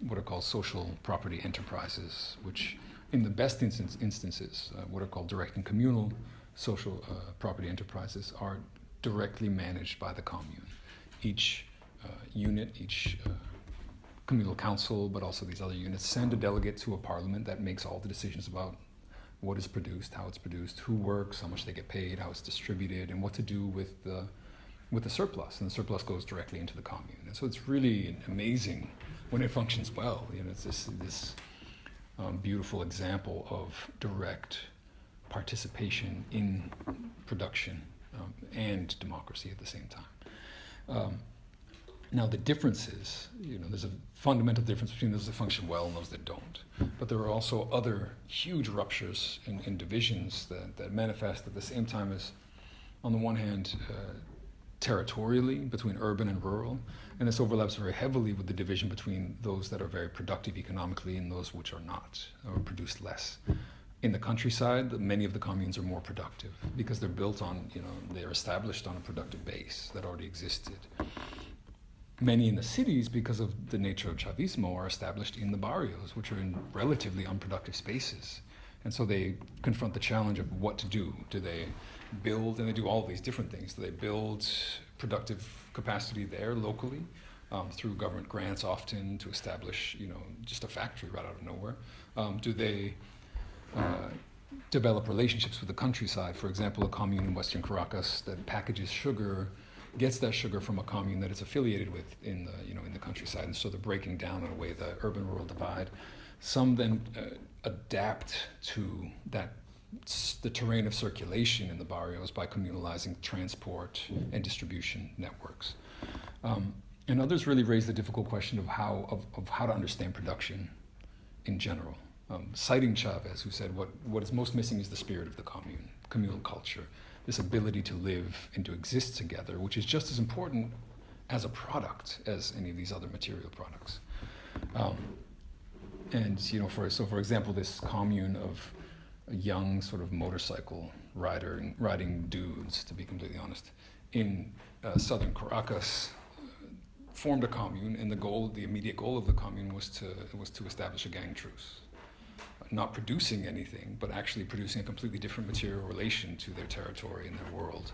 what are called social property enterprises, which in the best instances, what are called direct and communal social property enterprises are directly managed by the commune. Each unit, each communal council, but also these other units, send a delegate to a parliament that makes all the decisions about what is produced, how it's produced, who works, how much they get paid, how it's distributed, and what to do with the surplus. And the surplus goes directly into the commune. And so it's really amazing when it functions well. You know, it's this beautiful example of direct participation in production and democracy at the same time. Now the difference is, you know, there's a fundamental difference between those that function well and those that don't. But there are also other huge ruptures and divisions that manifest at the same time as, on the one hand, territorially between urban and rural, and this overlaps very heavily with the division between those that are very productive economically and those which are not, or produce less. In the countryside, many of the communes are more productive because they're built on, you know, they're established on a productive base that already existed. Many in the cities, because of the nature of Chavismo, are established in the barrios, which are in relatively unproductive spaces. And so they confront the challenge of what to do. Do they build, and they do all these different things. Do they build productive capacity there locally through government grants often to establish, you know, just a factory right out of nowhere? Do they develop relationships with the countryside? For example, a commune in Western Caracas that packages sugar gets that sugar from a commune that it's affiliated with in the countryside, and so they're breaking down in a way the urban-rural divide. Some then adapt to the terrain of circulation in the barrios by communalizing transport and distribution networks. And others really raise the difficult question of how to understand production in general. Citing Chavez, who said what is most missing is the spirit of the commune, communal culture, this ability to live and to exist together, which is just as important as a product as any of these other material products. And you know, for example, this commune of young sort of motorcycle riding dudes, to be completely honest, in southern Caracas, formed a commune, and the immediate goal of the commune was to establish a gang truce. Not producing anything, but actually producing a completely different material relation to their territory and their world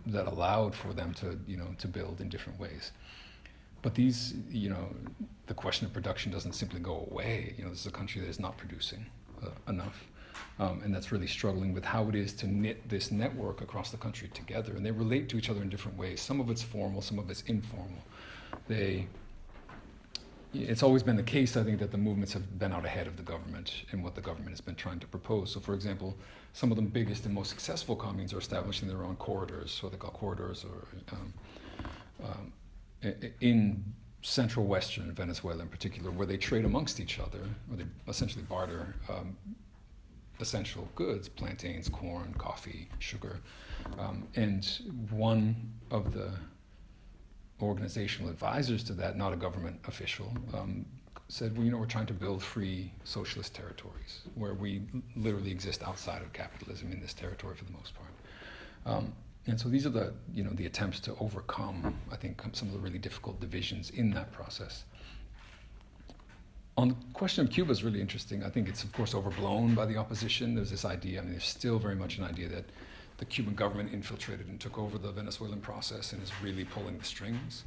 that allowed for them to build in different ways. But these, you know, the question of production doesn't simply go away. You know, this is a country that is not producing enough, and that's really struggling with how it is to knit this network across the country together. And they relate to each other in different ways. Some of it's formal, some of it's informal. It's always been the case, I think, that the movements have been out ahead of the government and what the government has been trying to propose. So, for example, some of the biggest and most successful communes are establishing their own corridors, what they call corridors, or in central western Venezuela in particular, where they trade amongst each other, or they essentially barter essential goods, plantains, corn, coffee, sugar. And one of the organizational advisors to that, not a government official, said, well, you know, we're trying to build free socialist territories where we literally exist outside of capitalism in this territory for the most part. And so these are the attempts to overcome, I think, some of the really difficult divisions in that process. On the question of Cuba is really interesting. I think it's, of course, overblown by the opposition. There's this idea, there's still very much an idea that the Cuban government infiltrated and took over the Venezuelan process and is really pulling the strings.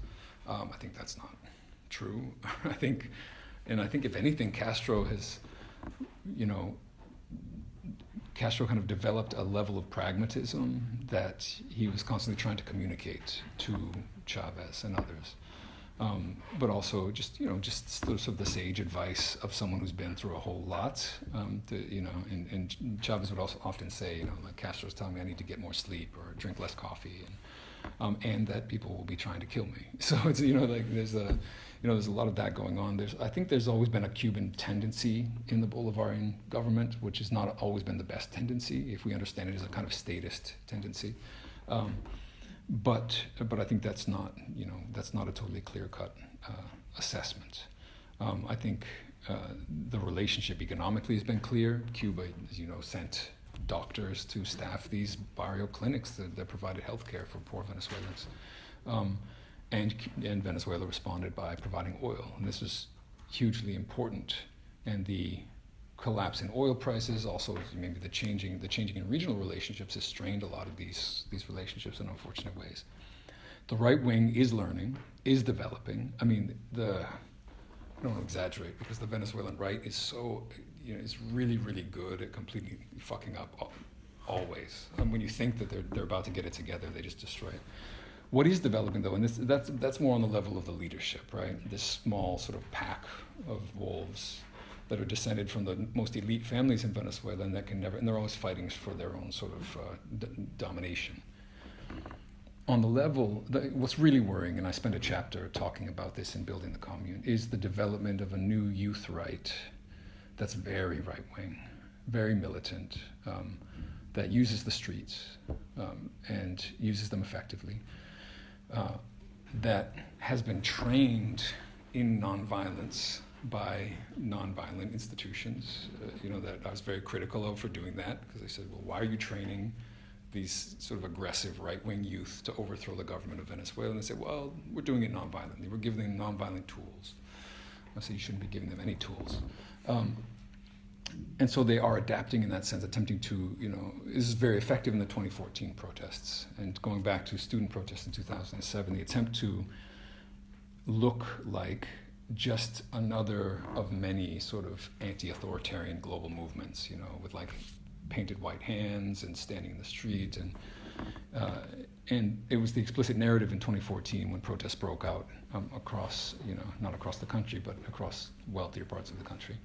I think that's not true. I think if anything, Castro kind of developed a level of pragmatism that he was constantly trying to communicate to Chavez and others. But also just sort of the sage advice of someone who's been through a whole lot. And Chavez would also often say, like Castro's telling me I need to get more sleep or drink less coffee, and that people will be trying to kill me. So it's there's a lot of that going on. I think there's always been a Cuban tendency in the Bolivarian government, which has not always been the best tendency, if we understand it as a kind of statist tendency. But I think that's not a totally clear-cut assessment. I think the relationship economically has been clear. Cuba, as you know, sent doctors to staff these barrio clinics that provided health care for poor Venezuelans. And Venezuela responded by providing oil. And this was hugely important. And the collapse in oil prices, also maybe the changing in regional relationships, has strained a lot of these relationships in unfortunate ways. The right wing is learning, is developing. I mean, I don't want to exaggerate, because the Venezuelan right is so, is really, really good at completely fucking up always. And when you think that they're about to get it together, they just destroy it. What is developing, though, and that's more on the level of the leadership, right? This small sort of pack of wolves that are descended from the most elite families in Venezuela, and and they're always fighting for their own sort of domination. On the level, what's really worrying, and I spent a chapter talking about this in Building the Commune, is the development of a new youth right that's very right-wing, very militant, that uses the streets and uses them effectively, that has been trained in nonviolence by nonviolent institutions, that I was very critical of for doing that, because they said, well, why are you training these sort of aggressive right-wing youth to overthrow the government of Venezuela? And they said, well, we're doing it nonviolently. We're giving them nonviolent tools. I said, you shouldn't be giving them any tools. And so they are adapting in that sense, attempting to, this is very effective in the 2014 protests. And going back to student protests in 2007, the attempt to look like just another of many sort of anti-authoritarian global movements, with like painted white hands and standing in the street. And it was the explicit narrative in 2014 when protests broke out across, not across the country, but across wealthier parts of the country.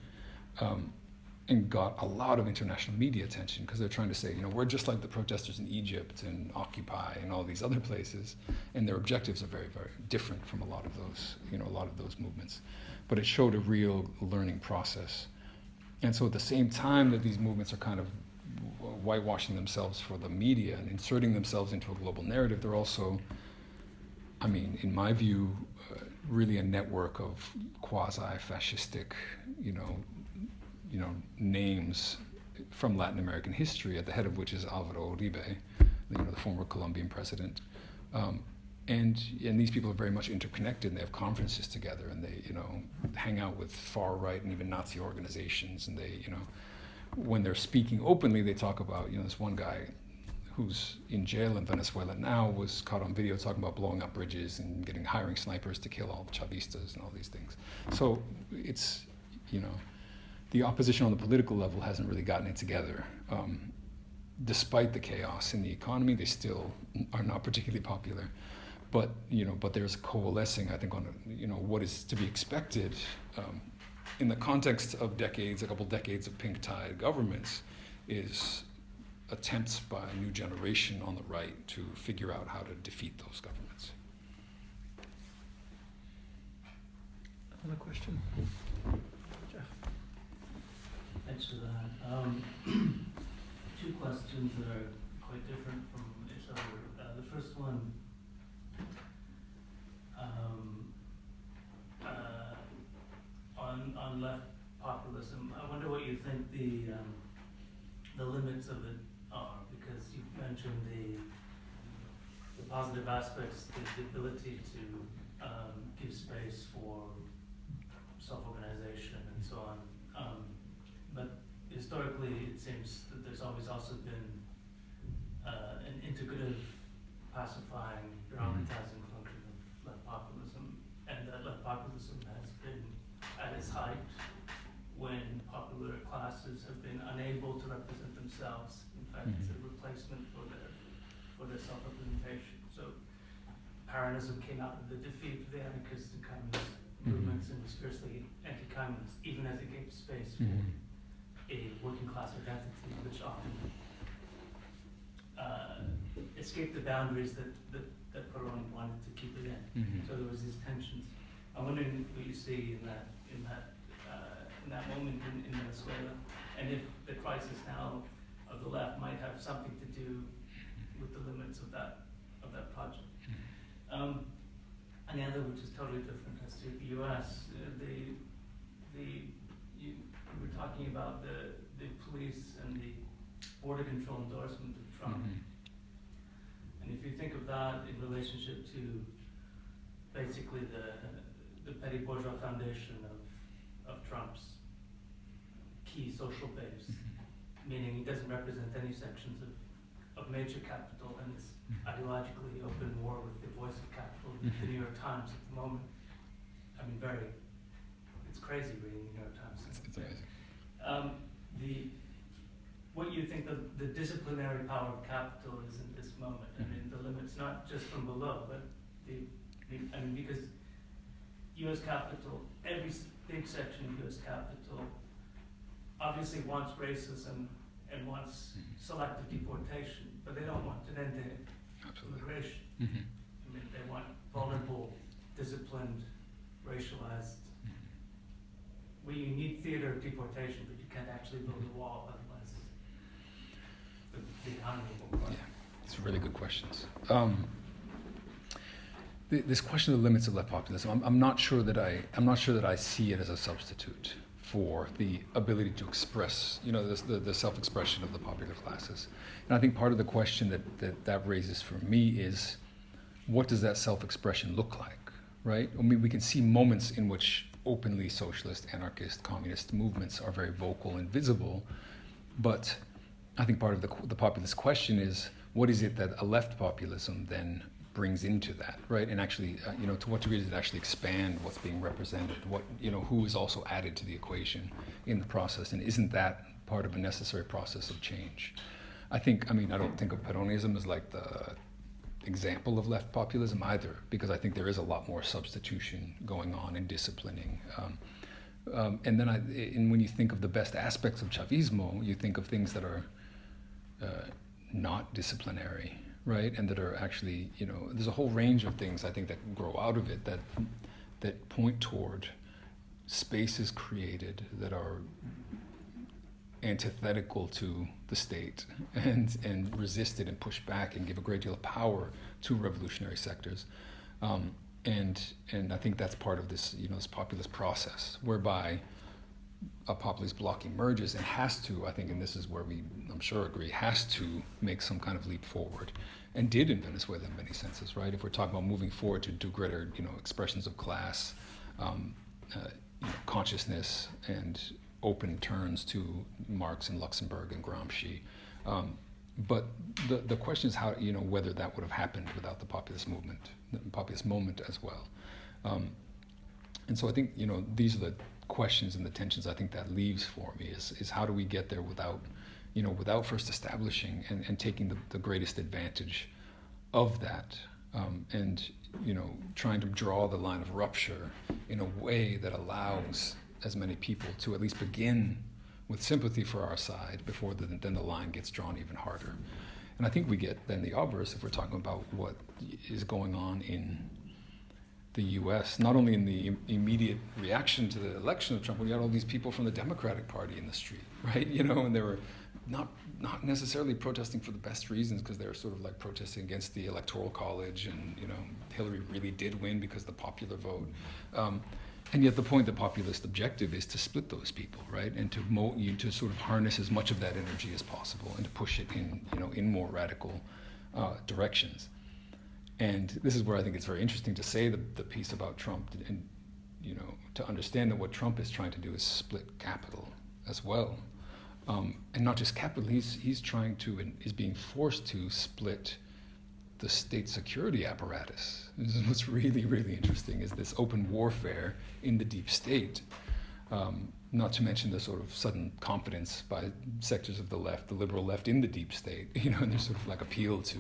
And got a lot of international media attention, because they're trying to say, we're just like the protesters in Egypt and Occupy and all these other places, and their objectives are very, very different from a lot of those movements. But it showed a real learning process. And so at the same time that these movements are kind of whitewashing themselves for the media and inserting themselves into a global narrative, they're also, in my view, really a network of quasi-fascistic, names from Latin American history, at the head of which is Álvaro Uribe, the former Colombian president. And these people are very much interconnected, and they have conferences together, and they, hang out with far right and even Nazi organizations, and they, when they're speaking openly, they talk about, this one guy who's in jail in Venezuela now was caught on video talking about blowing up bridges and hiring snipers to kill all the Chavistas and all these things. So it's, the opposition on the political level hasn't really gotten it together. Despite the chaos in the economy, they still are not particularly popular. But there's coalescing, I think, on what is to be expected in the context of a couple decades of pink tide governments, is attempts by a new generation on the right to figure out how to defeat those governments. Another question? Thanks for that. Two questions that are quite different from each other. The first one, on left populism, I wonder what you think the limits of it are, because you mentioned the positive aspects, the ability to give space for self-organization and so on. But historically, it seems that there's always also been an integrative, pacifying, bureaucratizing function of left populism, and that left populism has been at its height when popular classes have been unable to represent themselves. In fact, it's a replacement for their self-representation. So, Peronism came out of the defeat of the anarchist and communist movements and was fiercely anti-communist, even as it gave space for a working class identity, which often escaped the boundaries that Perón wanted to keep it in. So there was these tensions. I'm wondering what you see in that moment in Venezuela, and if the crisis now of the left might have something to do with the limits of that project. And the other, which is totally different, has to do with the U.S. You were talking about the police and the border control endorsement of Trump. And if if you think of that in relationship to basically the petty bourgeois foundation of Trump's key social base, meaning he doesn't represent any sections of major capital and is ideologically open war with the voice of capital, the New York Times at the moment. I mean, it's crazy reading the New York Times. It's amazing. What you think the disciplinary power of capital is in this moment? I mean, the limits not just from below, but because U.S. capital, every big section of U.S. capital obviously wants racism and wants selective deportation, but they don't want an end to immigration. I mean, they want vulnerable, disciplined, racialized. Well, you need theater of deportation, but you can't actually build a wall, otherwise the economy will work. Yeah, it's really good questions. This question of the limits of left populism, I'm not sure that I see it as a substitute for the ability to express, the self-expression of the popular classes. And I think part of the question that raises for me is, what does that self-expression look like, right? I mean, we can see moments in which openly socialist, anarchist, communist movements are very vocal and visible, but I think part of the populist question is, what is it that a left populism then brings into that, right? And actually, to what degree does it actually expand what's being represented? Who is also added to the equation in the process? And isn't that part of a necessary process of change? I don't think of Peronism as like the example of left populism either, because I think there is a lot more substitution going on and disciplining. And then when you think of the best aspects of Chavismo, you think of things that are not disciplinary, right? And that are actually, there's a whole range of things I think that grow out of it that point toward spaces created that are antithetical to the state and resisted and pushed back and give a great deal of power to revolutionary sectors. And I think that's part of this, this populist process, whereby a populist bloc emerges and has to, I think, and this is where I'm sure agree, has to make some kind of leap forward, and did in Venezuela in many senses, right? If we're talking about moving forward to do greater, expressions of class, consciousness, and open turns to Marx and Luxemburg and Gramsci. But the question is how, whether that would have happened without the populist movement, the populist moment as well. And so I think, these are the questions and the tensions I think that leaves for me is how do we get there without first establishing and taking the greatest advantage of that, and trying to draw the line of rupture in a way that allows as many people to at least begin with sympathy for our side before then the line gets drawn even harder. And I think we get then the obverse if we're talking about what is going on in the U.S., not only in the immediate reaction to the election of Trump, when you had all these people from the Democratic Party in the street, right? And they were not necessarily protesting for the best reasons, because they were sort of like protesting against the Electoral College, and Hillary really did win because of the popular vote. And yet the the populist objective is to split those people, right? And to sort of harness as much of that energy as possible and to push it in more radical directions. And this is where I think it's very interesting to say the piece about Trump, and to understand that what Trump is trying to do is split capital as well, and not just capital. He's trying to and is being forced to split the state security apparatus. This is what's really, really interesting, is this open warfare in the deep state. Not to mention the sort of sudden confidence by sectors of the left, the liberal left, in the deep state, and their sort of like appeal to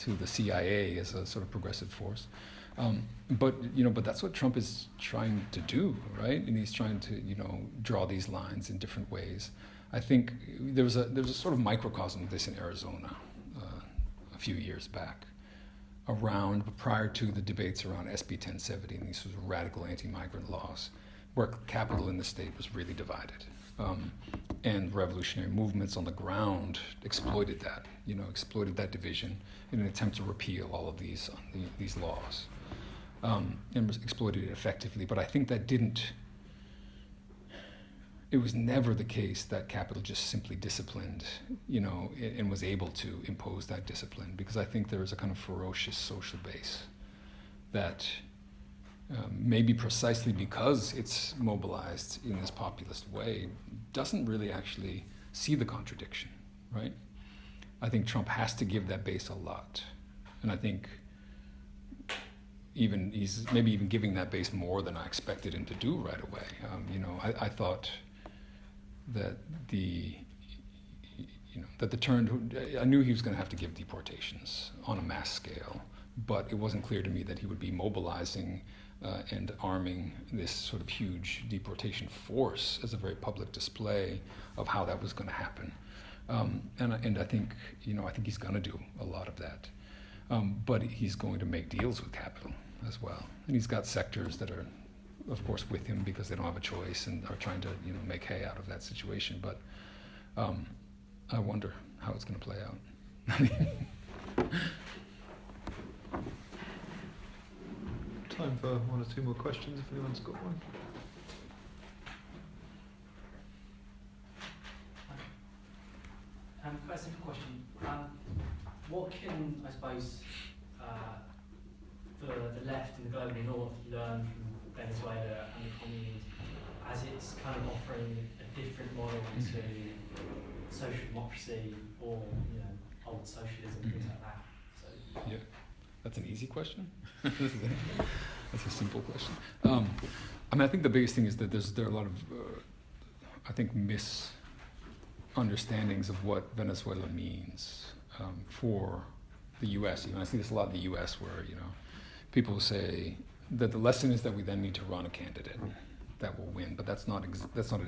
the CIA as a sort of progressive force. But that's what Trump is trying to do, right? And he's trying to, draw these lines in different ways. I think there was a sort of microcosm of this in Arizona a few years back, prior to the debates around SB 1070 and these sort of radical anti-migrant laws, where capital in the state was really divided. And revolutionary movements on the ground exploited that division in an attempt to repeal all of these laws, and exploited it effectively. But I think that it was never the case that capital just simply disciplined, and was able to impose that discipline, because I think there is a kind of ferocious social base that maybe precisely because it's mobilized in this populist way, doesn't really actually see the contradiction, right? I think Trump has to give that base a lot. And I think he's maybe even giving that base more than I expected him to do right away. I thought that I knew he was going to have to give deportations on a mass scale, but it wasn't clear to me that he would be mobilizing and arming this sort of huge deportation force as a very public display of how that was going to happen. And I think he's going to do a lot of that. But he's going to make deals with capital as well. And he's got sectors that are, of course, with him because they don't have a choice and are trying to make hay out of that situation. But I wonder how it's going to play out. Time for one or two more questions if anyone's got one. Quite a simple question. What can, I suppose, the left and the global north learn from Venezuela and the communes as it's kind of offering a different model to social democracy or old socialism, things like that? So. Yeah, that's an easy question. That's a simple question. I think the biggest thing is that there are a lot of, I think, misunderstandings of what Venezuela means for the U.S. I see this a lot in the U.S. where people say that the lesson is that we then need to run a candidate that will win, but that's not in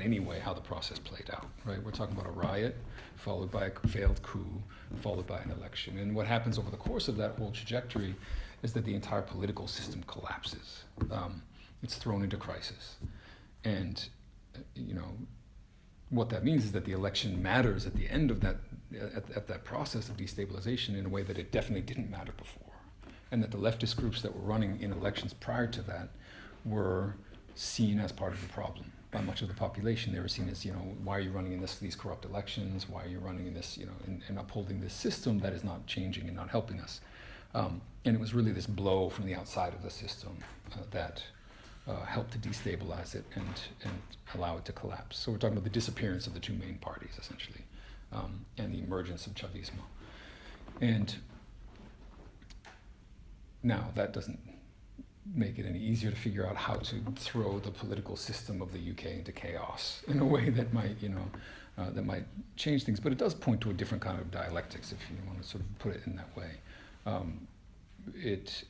any way how the process played out, right? We're talking about a riot followed by a failed coup, followed by an election, and what happens over the course of that whole trajectory is that the entire political system collapses. It's thrown into crisis, and what that means is that the election matters at the end of that, at that process of destabilization in a way that it definitely didn't matter before, and that the leftist groups that were running in elections prior to that were seen as part of the problem by much of the population. They were seen as, why are you running in these corrupt elections? Why are you running in this, and upholding this system that is not changing and not helping us? And it was really this blow from the outside of the system that helped to destabilize it and allow it to collapse. So we're talking about the disappearance of the two main parties, essentially, and the emergence of Chavismo. And now that doesn't make it any easier to figure out how to throw the political system of the UK into chaos in a way that might, that might change things. But it does point to a different kind of dialectics, if you want to sort of put it in that way. It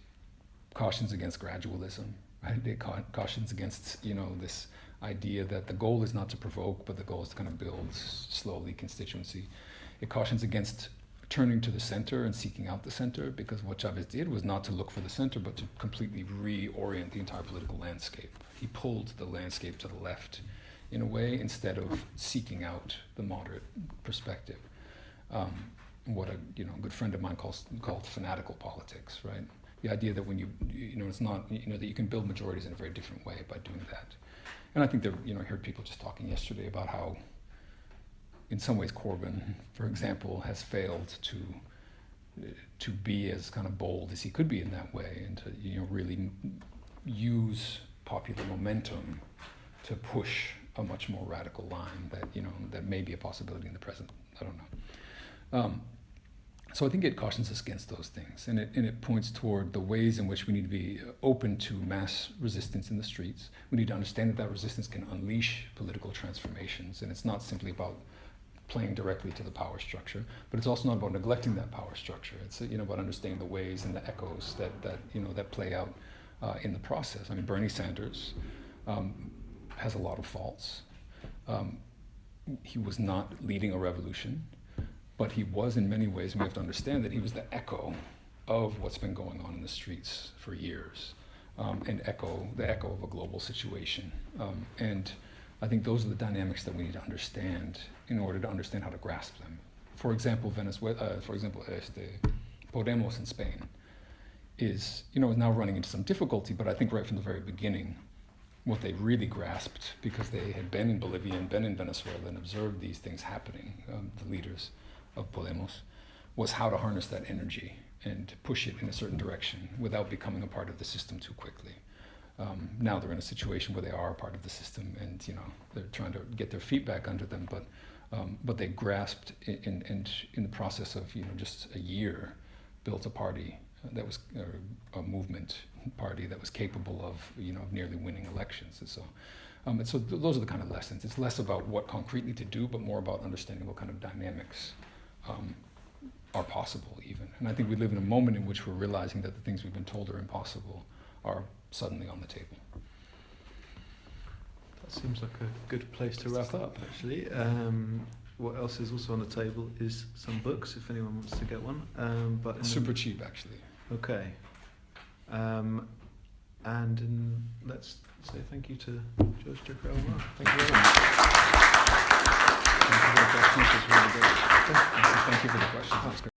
cautions against gradualism, right? It cautions against, this idea that the goal is not to provoke, but the goal is to kind of build slowly constituency. It cautions against turning to the center and seeking out the center, because what Chavez did was not to look for the center, but to completely reorient the entire political landscape. He pulled the landscape to the left in a way, instead of seeking out the moderate perspective. What a good friend of mine called fanatical politics, right? The idea that when it's not, that you can build majorities in a very different way by doing that. And I think that, I heard people just talking yesterday about how, in some ways, Corbyn, for example, has failed to be as kind of bold as he could be in that way, and to really use popular momentum to push a much more radical line that that may be a possibility in the present. I don't know. So I think it cautions us against those things, and it points toward the ways in which we need to be open to mass resistance in the streets. We need to understand that resistance can unleash political transformations, and it's not simply about playing directly to the power structure, but it's also not about neglecting that power structure. It's about understanding the ways and the echoes that play out in the process. I mean, Bernie Sanders has a lot of faults. He was not leading a revolution, but he was in many ways, and we have to understand that he was the echo of what's been going on in the streets for years, and the echo of a global situation. And I think those are the dynamics that we need to understand in order to understand how to grasp them. For example, Podemos in Spain is now running into some difficulty, but I think right from the very beginning what they really grasped, because they had been in Bolivia and been in Venezuela and observed these things happening, the leaders of Podemos, was how to harness that energy and push it in a certain direction without becoming a part of the system too quickly. Now they're in a situation where they are a part of the system, and they're trying to get their feet back under them. But they grasped in the process of just a year, built a party that was a movement party that was capable of nearly winning elections. And so those are the kind of lessons. It's less about what concretely to do, but more about understanding what kind of dynamics are possible even. And I think we live in a moment in which we're realizing that the things we've been told are impossible are suddenly on the table. That seems like a good place to wrap up, actually. What else is also on the table is some books, if anyone wants to get one. But It's super cheap, actually. Okay. Let's say thank you to George Ciccariello-Maher. Thank you very much. Thank you for the questions. It was really good. Thank you for the questions.